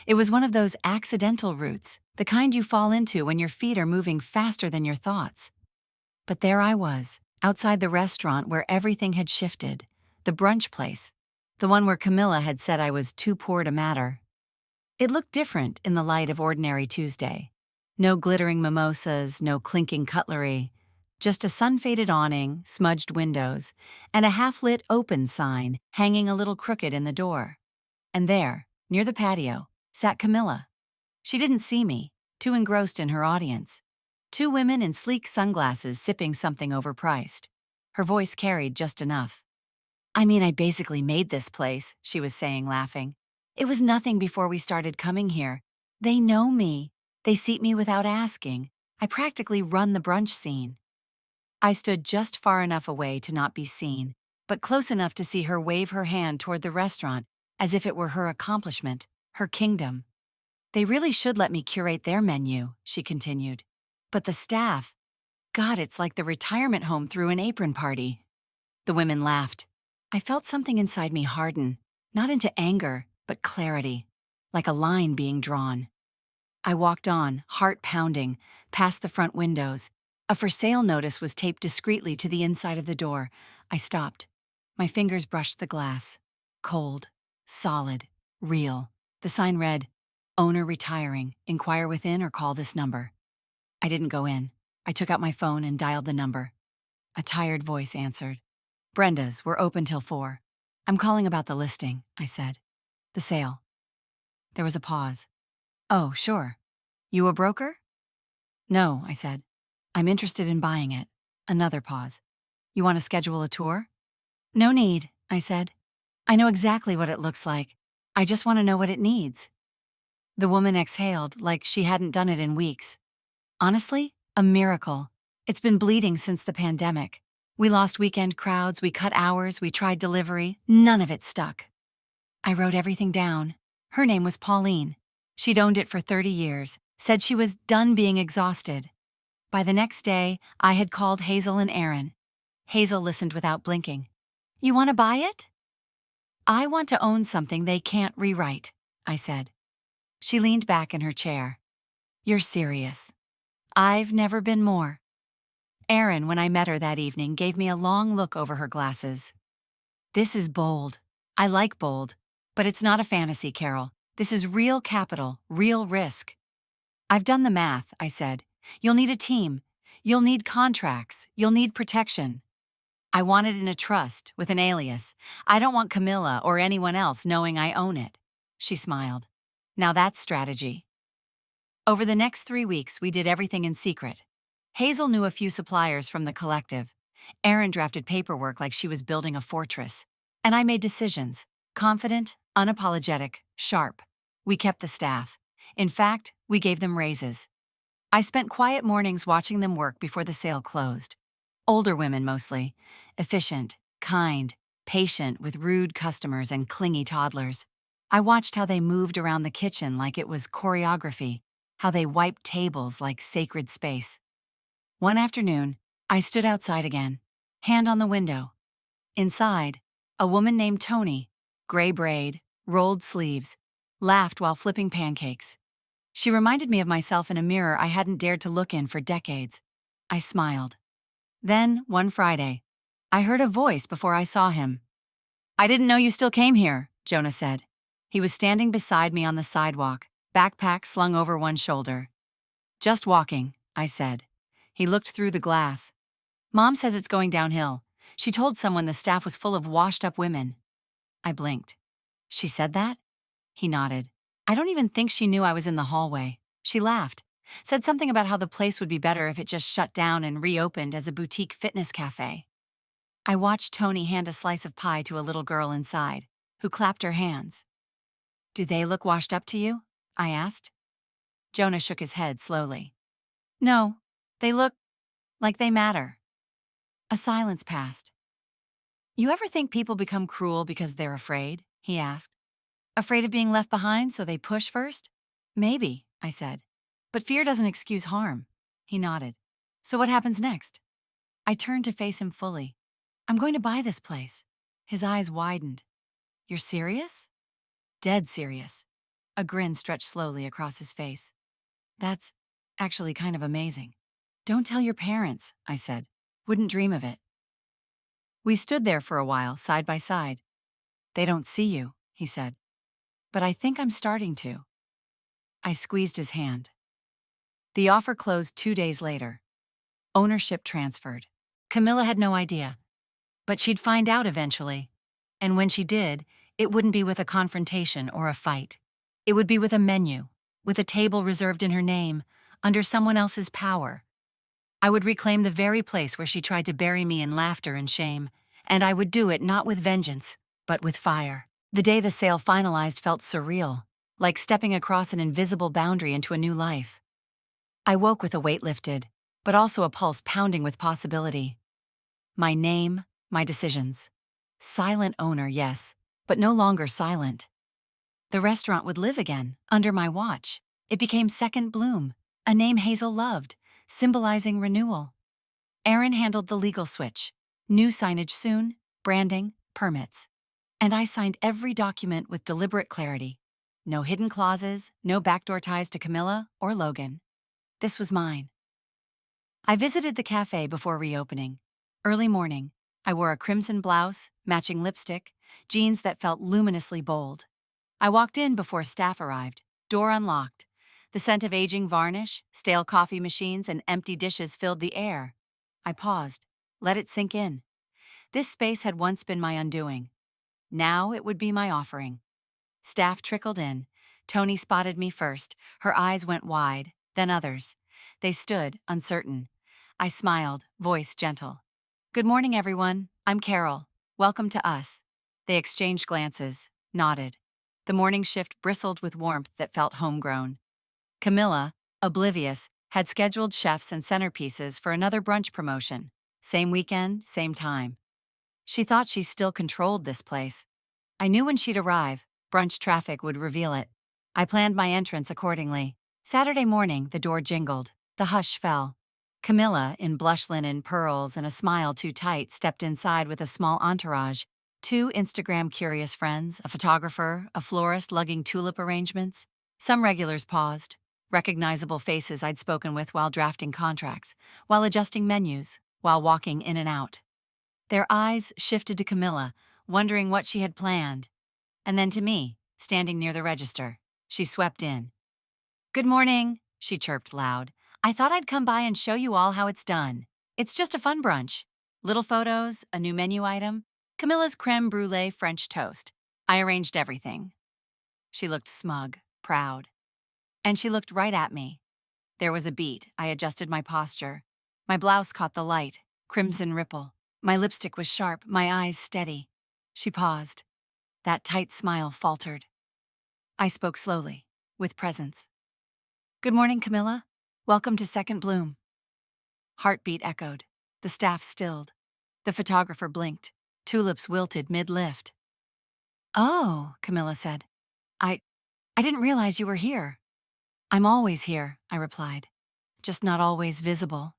It was one of those accidental routes, the kind you fall into when your feet are moving faster than your thoughts. But there I was, outside the restaurant where everything had shifted, the brunch place, the one where Camilla had said I was too poor to matter. It looked different in the light of ordinary Tuesday. No glittering mimosas, no clinking cutlery, just a sun-faded awning, smudged windows, and a half-lit open sign hanging a little crooked in the door. And there, near the patio, sat Camilla. She didn't see me, too engrossed in her audience. Two women in sleek sunglasses sipping something overpriced. Her voice carried just enough. I mean, I basically made this place, she was saying, laughing. It was nothing before we started coming here. They know me. They seat me without asking. I practically run the brunch scene. I stood just far enough away to not be seen, but close enough to see her wave her hand toward the restaurant as if it were her accomplishment, her kingdom. They really should let me curate their menu, she continued. But the staff, God, it's like the retirement home threw an apron party. The women laughed. I felt something inside me harden, not into anger, but clarity, like a line being drawn. I walked on, heart pounding, past the front windows. A for sale notice was taped discreetly to the inside of the door. I stopped. My fingers brushed the glass. Cold, solid, real. The sign read, Owner retiring. Inquire within or call this number. I didn't go in. I took out my phone and dialed the number. A tired voice answered. Brenda's, we're open till 4. I'm calling about the listing, I said. The sale. There was a pause. Oh, sure. You a broker? No, I said. I'm interested in buying it. Another pause. You want to schedule a tour? No need, I said. I know exactly what it looks like. I just want to know what it needs. The woman exhaled like she hadn't done it in weeks. Honestly, a miracle. It's been bleeding since the pandemic. We lost weekend crowds, we cut hours, we tried delivery. None of it stuck. I wrote everything down. Her name was Pauline. She'd owned it for 30 years, said she was done being exhausted. By the next day, I had called Hazel and Aaron. Hazel listened without blinking. You want to buy it? I want to own something they can't rewrite, I said. She leaned back in her chair. You're serious. I've never been more. Aaron, when I met her that evening, gave me a long look over her glasses. This is bold. I like bold. But it's not a fantasy, Carol. This is real capital, real risk. I've done the math, I said. You'll need a team. You'll need contracts. You'll need protection. I want it in a trust, with an alias. I don't want Camilla or anyone else knowing I own it. She smiled. Now that's strategy. Over the next 3 weeks, we did everything in secret. Hazel knew a few suppliers from the collective. Aaron drafted paperwork like she was building a fortress. And I made decisions. Confident, unapologetic, sharp. We kept the staff. In fact, we gave them raises. I spent quiet mornings watching them work before the sale closed. Older women mostly. Efficient, kind, patient with rude customers and clingy toddlers. I watched how they moved around the kitchen like it was choreography, how they wiped tables like sacred space. One afternoon, I stood outside again, hand on the window. Inside, a woman named Tony, gray braid, rolled sleeves, laughed while flipping pancakes. She reminded me of myself in a mirror I hadn't dared to look in for decades. I smiled. Then, one Friday, I heard a voice before I saw him. "I didn't know you still came here," Jonah said. He was standing beside me on the sidewalk, backpack slung over one shoulder. "Just walking," I said. He looked through the glass. "Mom says it's going downhill. She told someone the staff was full of washed-up women." I blinked. "She said that?" He nodded. "I don't even think she knew I was in the hallway. She laughed, said something about how the place would be better if it just shut down and reopened as a boutique fitness cafe." I watched Tony hand a slice of pie to a little girl inside, who clapped her hands. "Do they look washed up to you?" I asked. Jonah shook his head slowly. "No, they look like they matter." A silence passed. "You ever think people become cruel because they're afraid?" he asked. "Afraid of being left behind, so they push first?" "Maybe," I said. "But fear doesn't excuse harm." He nodded. "So what happens next?" I turned to face him fully. "I'm going to buy this place." His eyes widened. "You're serious?" "Dead serious." A grin stretched slowly across his face. "That's actually kind of amazing." "Don't tell your parents," I said. "Wouldn't dream of it." We stood there for a while, side by side. "They don't see you," he said. "But I think I'm starting to." I squeezed his hand. The offer closed 2 days later. Ownership transferred. Camilla had no idea, but she'd find out eventually. And when she did, it wouldn't be with a confrontation or a fight. It would be with a menu, with a table reserved in her name, under someone else's power. I would reclaim the very place where she tried to bury me in laughter and shame, and I would do it not with vengeance, but with fire. The day the sale finalized felt surreal, like stepping across an invisible boundary into a new life. I woke with a weight lifted, but also a pulse pounding with possibility. My name, my decisions. Silent owner, yes, but no longer silent. The restaurant would live again, under my watch. It became Second Bloom, a name Hazel loved, symbolizing renewal. Aaron handled the legal switch. New signage soon, branding, permits. And I signed every document with deliberate clarity. No hidden clauses, no backdoor ties to Camilla or Logan. This was mine. I visited the cafe before reopening. Early morning, I wore a crimson blouse, matching lipstick, jeans that felt luminously bold. I walked in before staff arrived, door unlocked. The scent of aging varnish, stale coffee machines, and empty dishes filled the air. I paused, let it sink in. This space had once been my undoing. Now it would be my offering. Staff trickled in. Tony spotted me first. Her eyes went wide, then others. They stood, uncertain. I smiled, voice gentle. "Good morning, everyone. I'm Carol. Welcome to us." They exchanged glances, nodded. The morning shift bristled with warmth that felt homegrown. Camilla, oblivious, had scheduled chefs and centerpieces for another brunch promotion. Same weekend, same time. She thought she still controlled this place. I knew when she'd arrive, brunch traffic would reveal it. I planned my entrance accordingly. Saturday morning, the door jingled. The hush fell. Camilla, in blush linen, pearls, and a smile too tight, stepped inside with a small entourage. 2 Instagram-curious friends, a photographer, a florist lugging tulip arrangements. Some regulars paused, recognizable faces I'd spoken with while drafting contracts, while adjusting menus, while walking in and out. Their eyes shifted to Camilla, wondering what she had planned. And then to me, standing near the register. She swept in. "Good morning," she chirped loud. "I thought I'd come by and show you all how it's done. It's just a fun brunch. Little photos, a new menu item, Camilla's creme brulee French toast. I arranged everything." She looked smug, proud. And she looked right at me. There was a beat. I adjusted my posture. My blouse caught the light, crimson ripple. My lipstick was sharp, my eyes steady. She paused. That tight smile faltered. I spoke slowly, with presence. "Good morning, Camilla. Welcome to Second Bloom." Heartbeat echoed. The staff stilled. The photographer blinked. Tulips wilted mid-lift. "Oh," Camilla said. I didn't realize you were here." "I'm always here," I replied. "Just not always visible."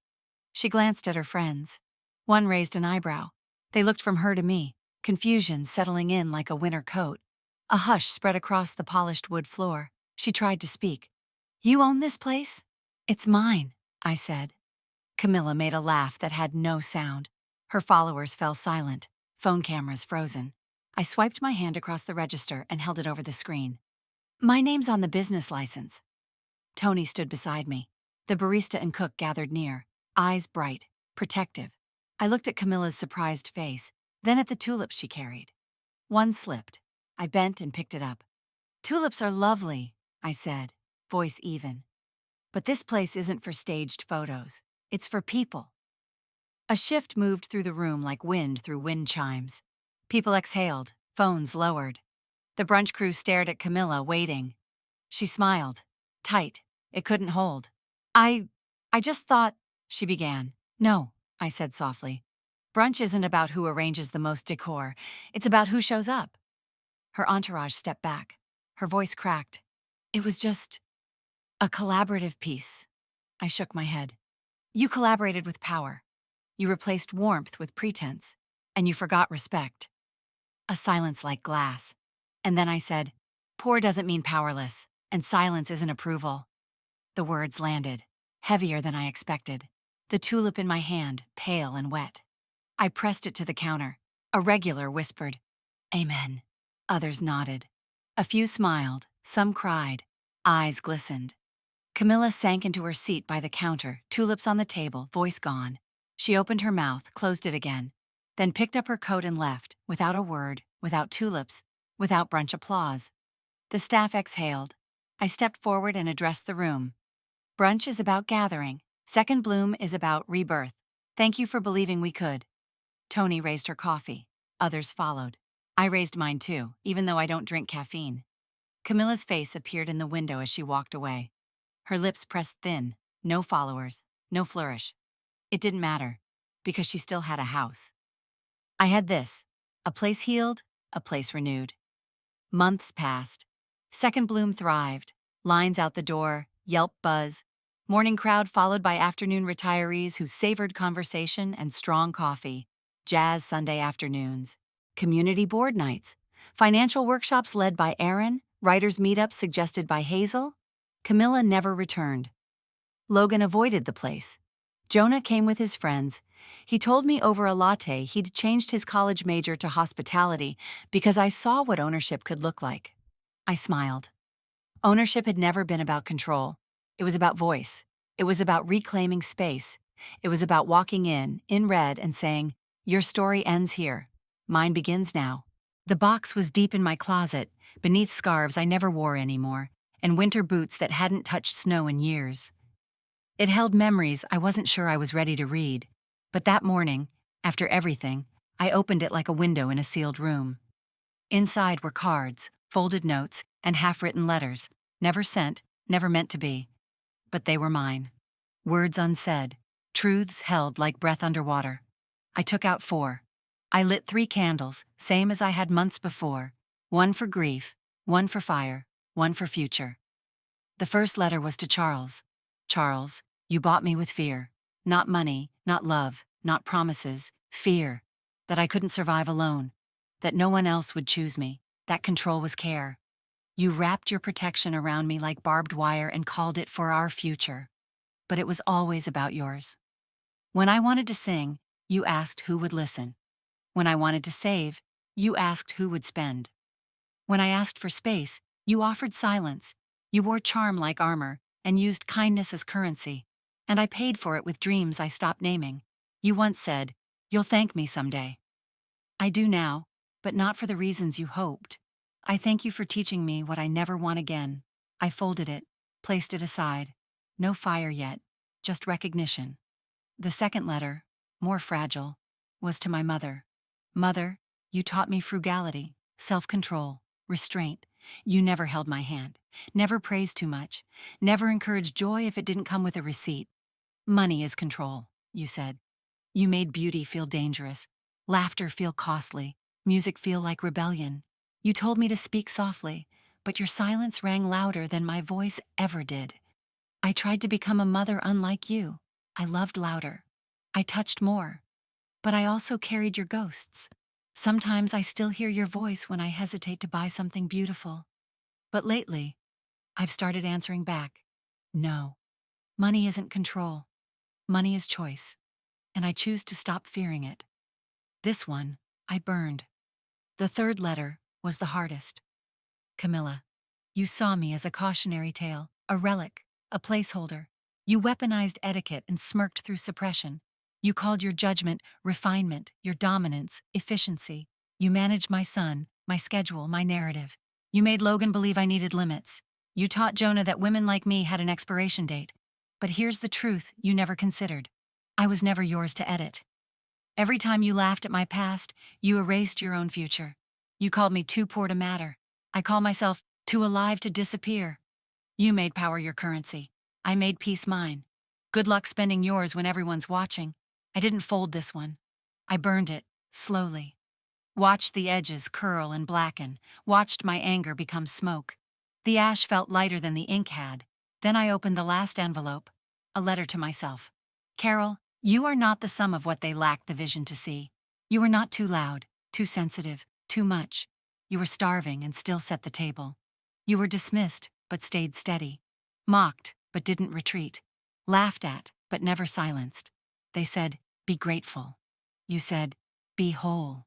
She glanced at her friends. One raised an eyebrow. They looked from her to me, confusion settling in like a winter coat. A hush spread across the polished wood floor. She tried to speak. You own this place? It's mine, I said. Camilla made a laugh that had no sound. Her followers fell silent, phone cameras frozen. I swiped my hand across the register and held it over the screen. My name's on the business license. Tony stood beside me. The barista and cook gathered near, eyes bright, protective. I looked at Camilla's surprised face, then at the tulips she carried. One slipped. I bent and picked it up. Tulips are lovely, I said, voice even. But this place isn't for staged photos. It's for people. A shift moved through the room like wind through wind chimes. People exhaled, phones lowered. The brunch crew stared at Camilla, waiting. She smiled. Tight. It couldn't hold. I just thought, she began. No, I said softly. Brunch isn't about who arranges the most decor. It's about who shows up. Her entourage stepped back. Her voice cracked. It was just a collaborative piece. I shook my head. You collaborated with power. You replaced warmth with pretense. And you forgot respect. A silence like glass. And then I said, poor doesn't mean powerless, and silence isn't approval. The words landed, heavier than I expected. The tulip in my hand, pale and wet. I pressed it to the counter. A regular whispered, Amen. Others nodded. A few smiled, some cried. Eyes glistened. Camilla sank into her seat by the counter, tulips on the table, voice gone. She opened her mouth, closed it again, then picked up her coat and left, without a word, without tulips, without brunch applause. The staff exhaled. I stepped forward and addressed the room. Brunch is about gathering. Second Bloom is about rebirth. Thank you for believing we could. Tony raised her coffee. Others followed. I raised mine too, even though I don't drink caffeine. Camilla's face appeared in the window as she walked away. Her lips pressed thin. No followers. No flourish. It didn't matter, because she still had a house. I had this. A place healed, a place renewed. Months passed. Second Bloom thrived. Lines out the door, Yelp buzz. Morning crowd followed by afternoon retirees who savored conversation and strong coffee. Jazz Sunday afternoons. Community board nights. Financial workshops led by Aaron. Writers' meetups suggested by Hazel. Camilla never returned. Logan avoided the place. Jonah came with his friends. He told me over a latte he'd changed his college major to hospitality because I saw what ownership could look like. I smiled. Ownership had never been about control. It was about voice. It was about reclaiming space. It was about walking in red, and saying, your story ends here. Mine begins now. The box was deep in my closet, beneath scarves I never wore anymore, and winter boots that hadn't touched snow in years. It held memories I wasn't sure I was ready to read. But that morning, after everything, I opened it like a window in a sealed room. Inside were cards, folded notes, and half-written letters, never sent, never meant to be. But they were mine. Words unsaid, truths held like breath underwater. I took out 4. I lit 3 candles, same as I had months before. One for grief, one for fire, one for future. The first letter was to Charles. Charles, you bought me with fear. Not money, not love, not promises. Fear. That I couldn't survive alone. That no one else would choose me. That control was care. You wrapped your protection around me like barbed wire and called it for our future. But it was always about yours. When I wanted to sing, you asked who would listen. When I wanted to save, you asked who would spend. When I asked for space, you offered silence. You wore charm like armor and used kindness as currency. And I paid for it with dreams I stopped naming. You once said, you'll thank me someday. I do now, but not for the reasons you hoped. I thank you for teaching me what I never want again. I folded it, placed it aside. No fire yet, just recognition. The second letter, more fragile, was to my mother. Mother, you taught me frugality, self-control, restraint. You never held my hand, never praised too much, never encouraged joy if it didn't come with a receipt. Money is control, you said. You made beauty feel dangerous, laughter feel costly, music feel like rebellion. You told me to speak softly, but your silence rang louder than my voice ever did. I tried to become a mother unlike you. I loved louder. I touched more. But I also carried your ghosts. Sometimes I still hear your voice when I hesitate to buy something beautiful. But lately, I've started answering back. No. Money isn't control. Money is choice. And I choose to stop fearing it. This one, I burned. The third letter was the hardest. Camilla, you saw me as a cautionary tale, a relic, a placeholder. You weaponized etiquette and smirked through suppression. You called your judgment refinement, your dominance efficiency. You managed my son, my schedule, my narrative. You made Logan believe I needed limits. You taught Jonah that women like me had an expiration date. But here's the truth you never considered. I was never yours to edit. Every time you laughed at my past, you erased your own future. You called me too poor to matter. I call myself too alive to disappear. You made power your currency. I made peace mine. Good luck spending yours when everyone's watching. I didn't fold this one. I burned it, slowly. Watched the edges curl and blacken, watched my anger become smoke. The ash felt lighter than the ink had. Then I opened the last envelope, a letter to myself. Carol, you are not the sum of what they lacked the vision to see. You were not too loud, too sensitive, too much. You were starving and still set the table. You were dismissed, but stayed steady. Mocked, but didn't retreat. Laughed at, but never silenced. They said, be grateful. You said, be whole.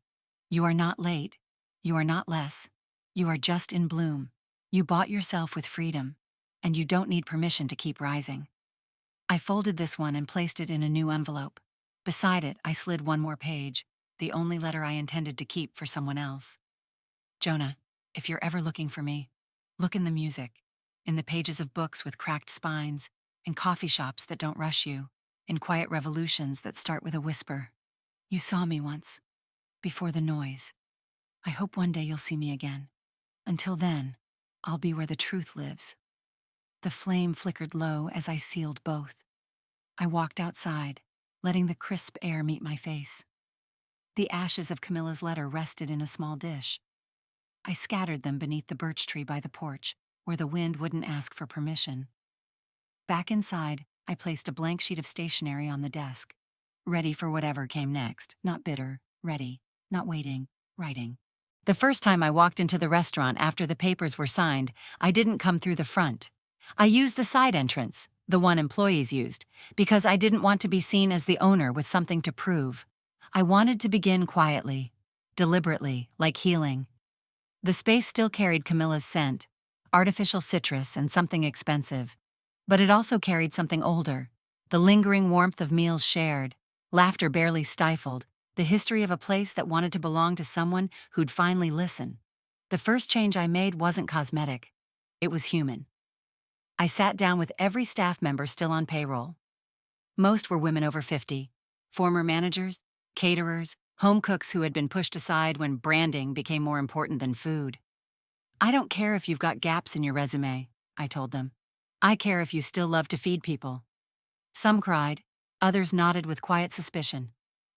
You are not late. You are not less. You are just in bloom. You bought yourself with freedom, and you don't need permission to keep rising. I folded this one and placed it in a new envelope. Beside it, I slid one more page, the only letter I intended to keep for someone else. Jonah, if you're ever looking for me, look in the music, in the pages of books with cracked spines, in coffee shops that don't rush you, in quiet revolutions that start with a whisper. You saw me once, before the noise. I hope one day you'll see me again. Until then, I'll be where the truth lives. The flame flickered low as I sealed both. I walked outside, letting the crisp air meet my face. The ashes of Camilla's letter rested in a small dish. I scattered them beneath the birch tree by the porch, where the wind wouldn't ask for permission. Back inside, I placed a blank sheet of stationery on the desk. Ready for whatever came next, not bitter, ready, not waiting, writing. The first time I walked into the restaurant after the papers were signed, I didn't come through the front. I used the side entrance, the one employees used, because I didn't want to be seen as the owner with something to prove. I wanted to begin quietly, deliberately, like healing. The space still carried Camilla's scent, artificial citrus and something expensive. But it also carried something older, the lingering warmth of meals shared, laughter barely stifled, the history of a place that wanted to belong to someone who'd finally listen. The first change I made wasn't cosmetic. It was human. I sat down with every staff member still on payroll. Most were women over 50, former managers, caterers, home cooks who had been pushed aside when branding became more important than food. I don't care if you've got gaps in your resume, I told them. I care if you still love to feed people. Some cried, others nodded with quiet suspicion.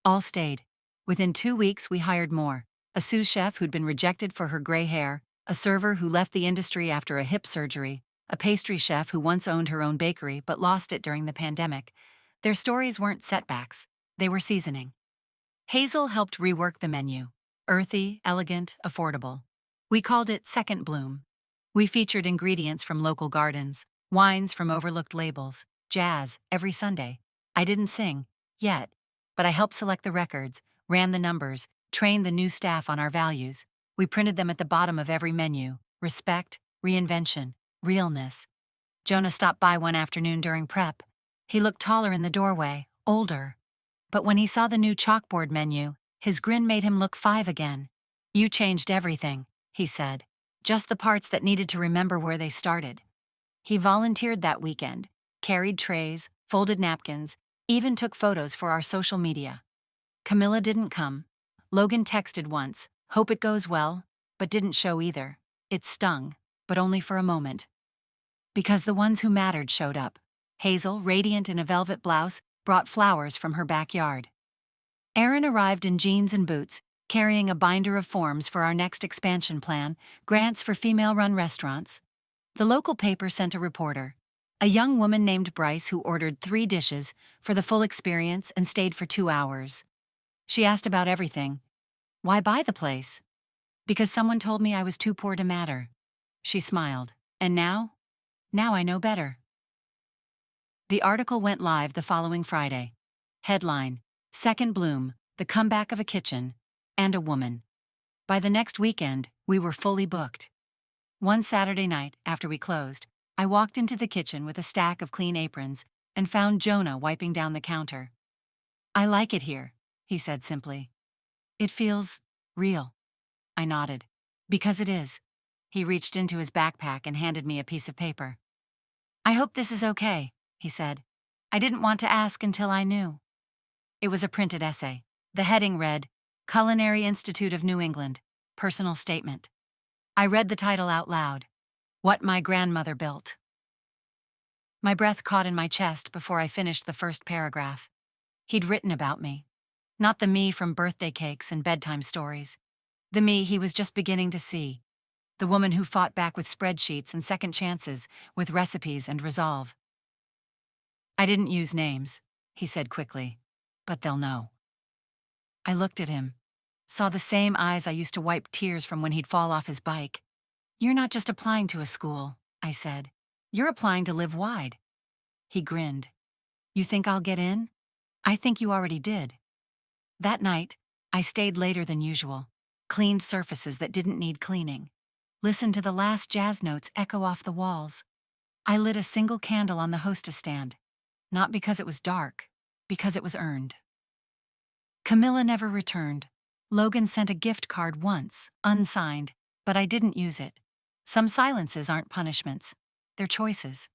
All stayed. Within 2 weeks, we hired more. A sous chef who'd been rejected for her gray hair, a server who left the industry after a hip surgery, a pastry chef who once owned her own bakery but lost it during the pandemic. Their stories weren't setbacks, they were seasoning. Hazel helped rework the menu. Earthy, elegant, affordable. We called it Second Bloom. We featured ingredients from local gardens, wines from overlooked labels, jazz every Sunday. I didn't sing, yet, but I helped select the records, ran the numbers, trained the new staff on our values. We printed them at the bottom of every menu: respect, reinvention, realness. Jonah stopped by one afternoon during prep. He looked taller in the doorway, older. But when he saw the new chalkboard menu, his grin made him look 5 again. You changed everything, he said. Just the parts that needed to remember where they started. He volunteered that weekend, carried trays, folded napkins, even took photos for our social media. Camilla didn't come. Logan texted once, hope it goes well, but didn't show either. It stung, but only for a moment. Because the ones who mattered showed up. Hazel, radiant in a velvet blouse, brought flowers from her backyard. Aaron arrived in jeans and boots, carrying a binder of forms for our next expansion plan, grants for female-run restaurants. The local paper sent a reporter, a young woman named Bryce who ordered 3 dishes for the full experience and stayed for 2 hours. She asked about everything. Why buy the place? Because someone told me I was too poor to matter. She smiled. And now? Now I know better. The article went live the following Friday. Headline: Second Bloom, the comeback of a kitchen and a woman. By the next weekend, we were fully booked. One Saturday night, after we closed, I walked into the kitchen with a stack of clean aprons and found Jonah wiping down the counter. "I like it here," he said simply. "It feels real." I nodded. "Because it is." He reached into his backpack and handed me a piece of paper. "I hope this is okay," he said. "I didn't want to ask until I knew." It was a printed essay. The heading read, "Culinary Institute of New England, Personal Statement." I read the title out loud. What My Grandmother Built. My breath caught in my chest before I finished the first paragraph. He'd written about me. Not the me from birthday cakes and bedtime stories. The me he was just beginning to see. The woman who fought back with spreadsheets and second chances, with recipes and resolve. "I didn't use names," he said quickly, "but they'll know." I looked at him, saw the same eyes I used to wipe tears from when he'd fall off his bike. "You're not just applying to a school," I said. "You're applying to live wide." He grinned. "You think I'll get in? I think you already did." That night, I stayed later than usual, cleaned surfaces that didn't need cleaning, listened to the last jazz notes echo off the walls. I lit a single candle on the hostess stand, not because it was dark, because it was earned. Camilla never returned. Logan sent a gift card once, unsigned, but I didn't use it. Some silences aren't punishments. They're choices.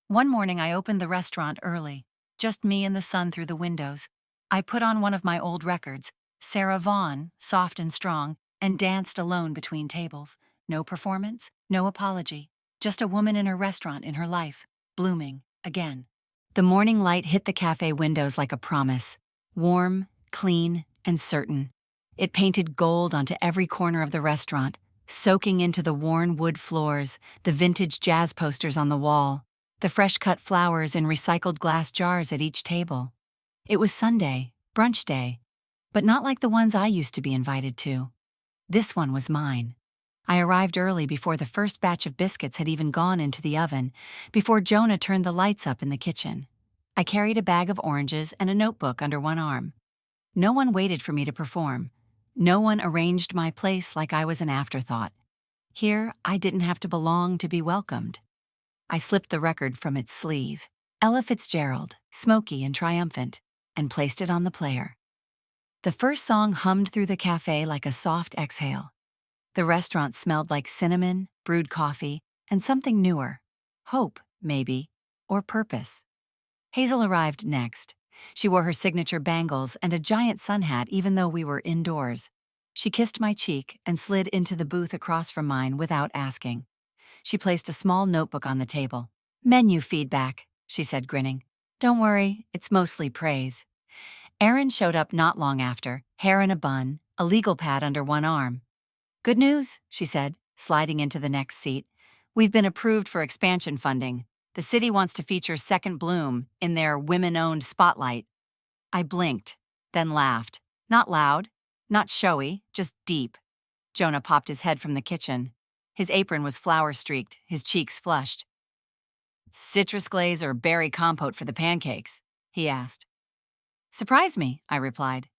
One morning I opened the restaurant early, just me and the sun through the windows. I put on one of my old records, Sarah Vaughan, Soft and Strong, and danced alone between tables. No performance, no apology, just a woman in her restaurant in her life, blooming, again. The morning light hit the cafe windows like a promise, warm, clean, and certain. It painted gold onto every corner of the restaurant, soaking into the worn wood floors, the vintage jazz posters on the wall, the fresh-cut flowers in recycled glass jars at each table. It was Sunday, brunch day, but not like the ones I used to be invited to. This one was mine. I arrived early before the first batch of biscuits had even gone into the oven, before Jonah turned the lights up in the kitchen. I carried a bag of oranges and a notebook under one arm. No one waited for me to perform. No one arranged my place like I was an afterthought. Here, I didn't have to belong to be welcomed. I slipped the record from its sleeve, Ella Fitzgerald, smoky and triumphant, and placed it on the player. The first song hummed through the cafe like a soft exhale. The restaurant smelled like cinnamon, brewed coffee, and something newer. Hope, maybe, or purpose. Hazel arrived next. She wore her signature bangles and a giant sun hat even though we were indoors. She kissed my cheek and slid into the booth across from mine without asking. She placed a small notebook on the table. "Menu feedback," she said, grinning. "Don't worry, it's mostly praise." Erin showed up not long after, hair in a bun, a legal pad under one arm. "Good news," she said, sliding into the next seat. "We've been approved for expansion funding. The city wants to feature Second Bloom in their women-owned spotlight." I blinked, then laughed. Not loud, not showy, just deep. Jonah popped his head from the kitchen. His apron was flour-streaked, his cheeks flushed. "Citrus glaze or berry compote for the pancakes?" he asked. "Surprise me," I replied.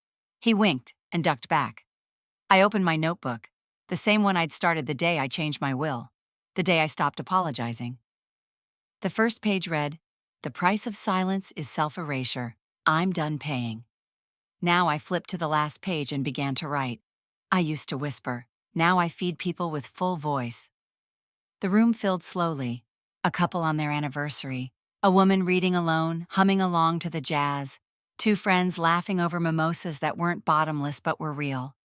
He winked and ducked back. I opened my notebook, the same one I'd started the day I changed my will, the day I stopped apologizing. The first page read, "The price of silence is self-erasure. I'm done paying." Now I flipped to the last page and began to write. I used to whisper. Now I feed people with full voice. The room filled slowly. A couple on their anniversary. A woman reading alone, humming along to the jazz. Two friends laughing over mimosas that weren't bottomless but were real.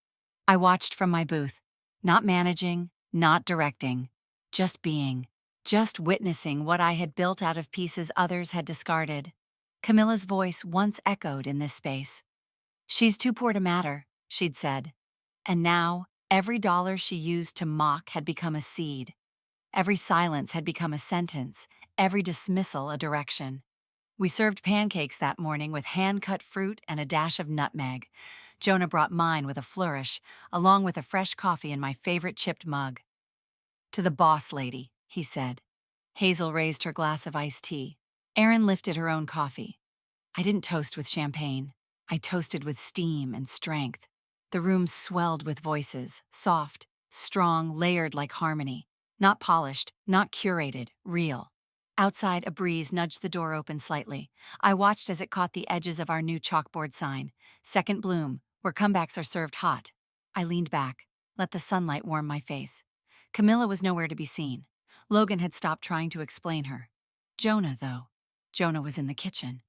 I watched from my booth. Not managing, not directing. Just being. Just witnessing what I had built out of pieces others had discarded. Camilla's voice once echoed in this space. "She's too poor to matter," she'd said. And now, every dollar she used to mock had become a seed. Every silence had become a sentence, every dismissal a direction. We served pancakes that morning with hand-cut fruit and a dash of nutmeg. Jonah brought mine with a flourish, along with a fresh coffee in my favorite chipped mug. "To the boss lady," he said. Hazel raised her glass of iced tea. Erin lifted her own coffee. I didn't toast with champagne. I toasted with steam and strength. The room swelled with voices, soft, strong, layered like harmony. Not polished, not curated, real. Outside, a breeze nudged the door open slightly. I watched as it caught the edges of our new chalkboard sign, Second Bloom, where comebacks are served hot. I leaned back, let the sunlight warm my face. Camilla was nowhere to be seen. Logan had stopped trying to explain her. Jonah, though. Jonah was in the kitchen.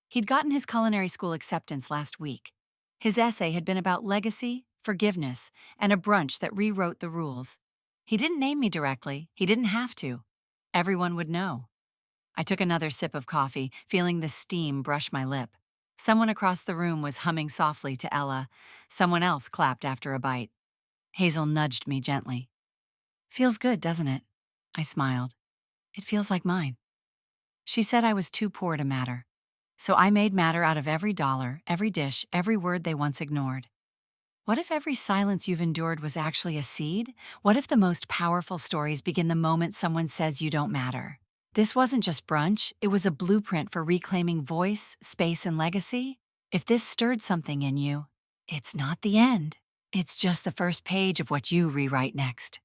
He'd gotten his culinary school acceptance last week. His essay had been about legacy, forgiveness, and a brunch that rewrote the rules. He didn't name me directly. He didn't have to. Everyone would know. I took another sip of coffee, feeling the steam brush my lip. Someone across the room was humming softly to Ella. Someone else clapped after a bite. Hazel nudged me gently. Feels good, doesn't it? I smiled. It feels like mine. She said I was too poor to matter. So I made matter out of every dollar, every dish, every word they once ignored. What if every silence you've endured was actually a seed? What if the most powerful stories begin the moment someone says you don't matter? This wasn't just brunch, it was a blueprint for reclaiming voice, space, and legacy. If this stirred something in you, it's not the end. It's just the first page of what you rewrite next.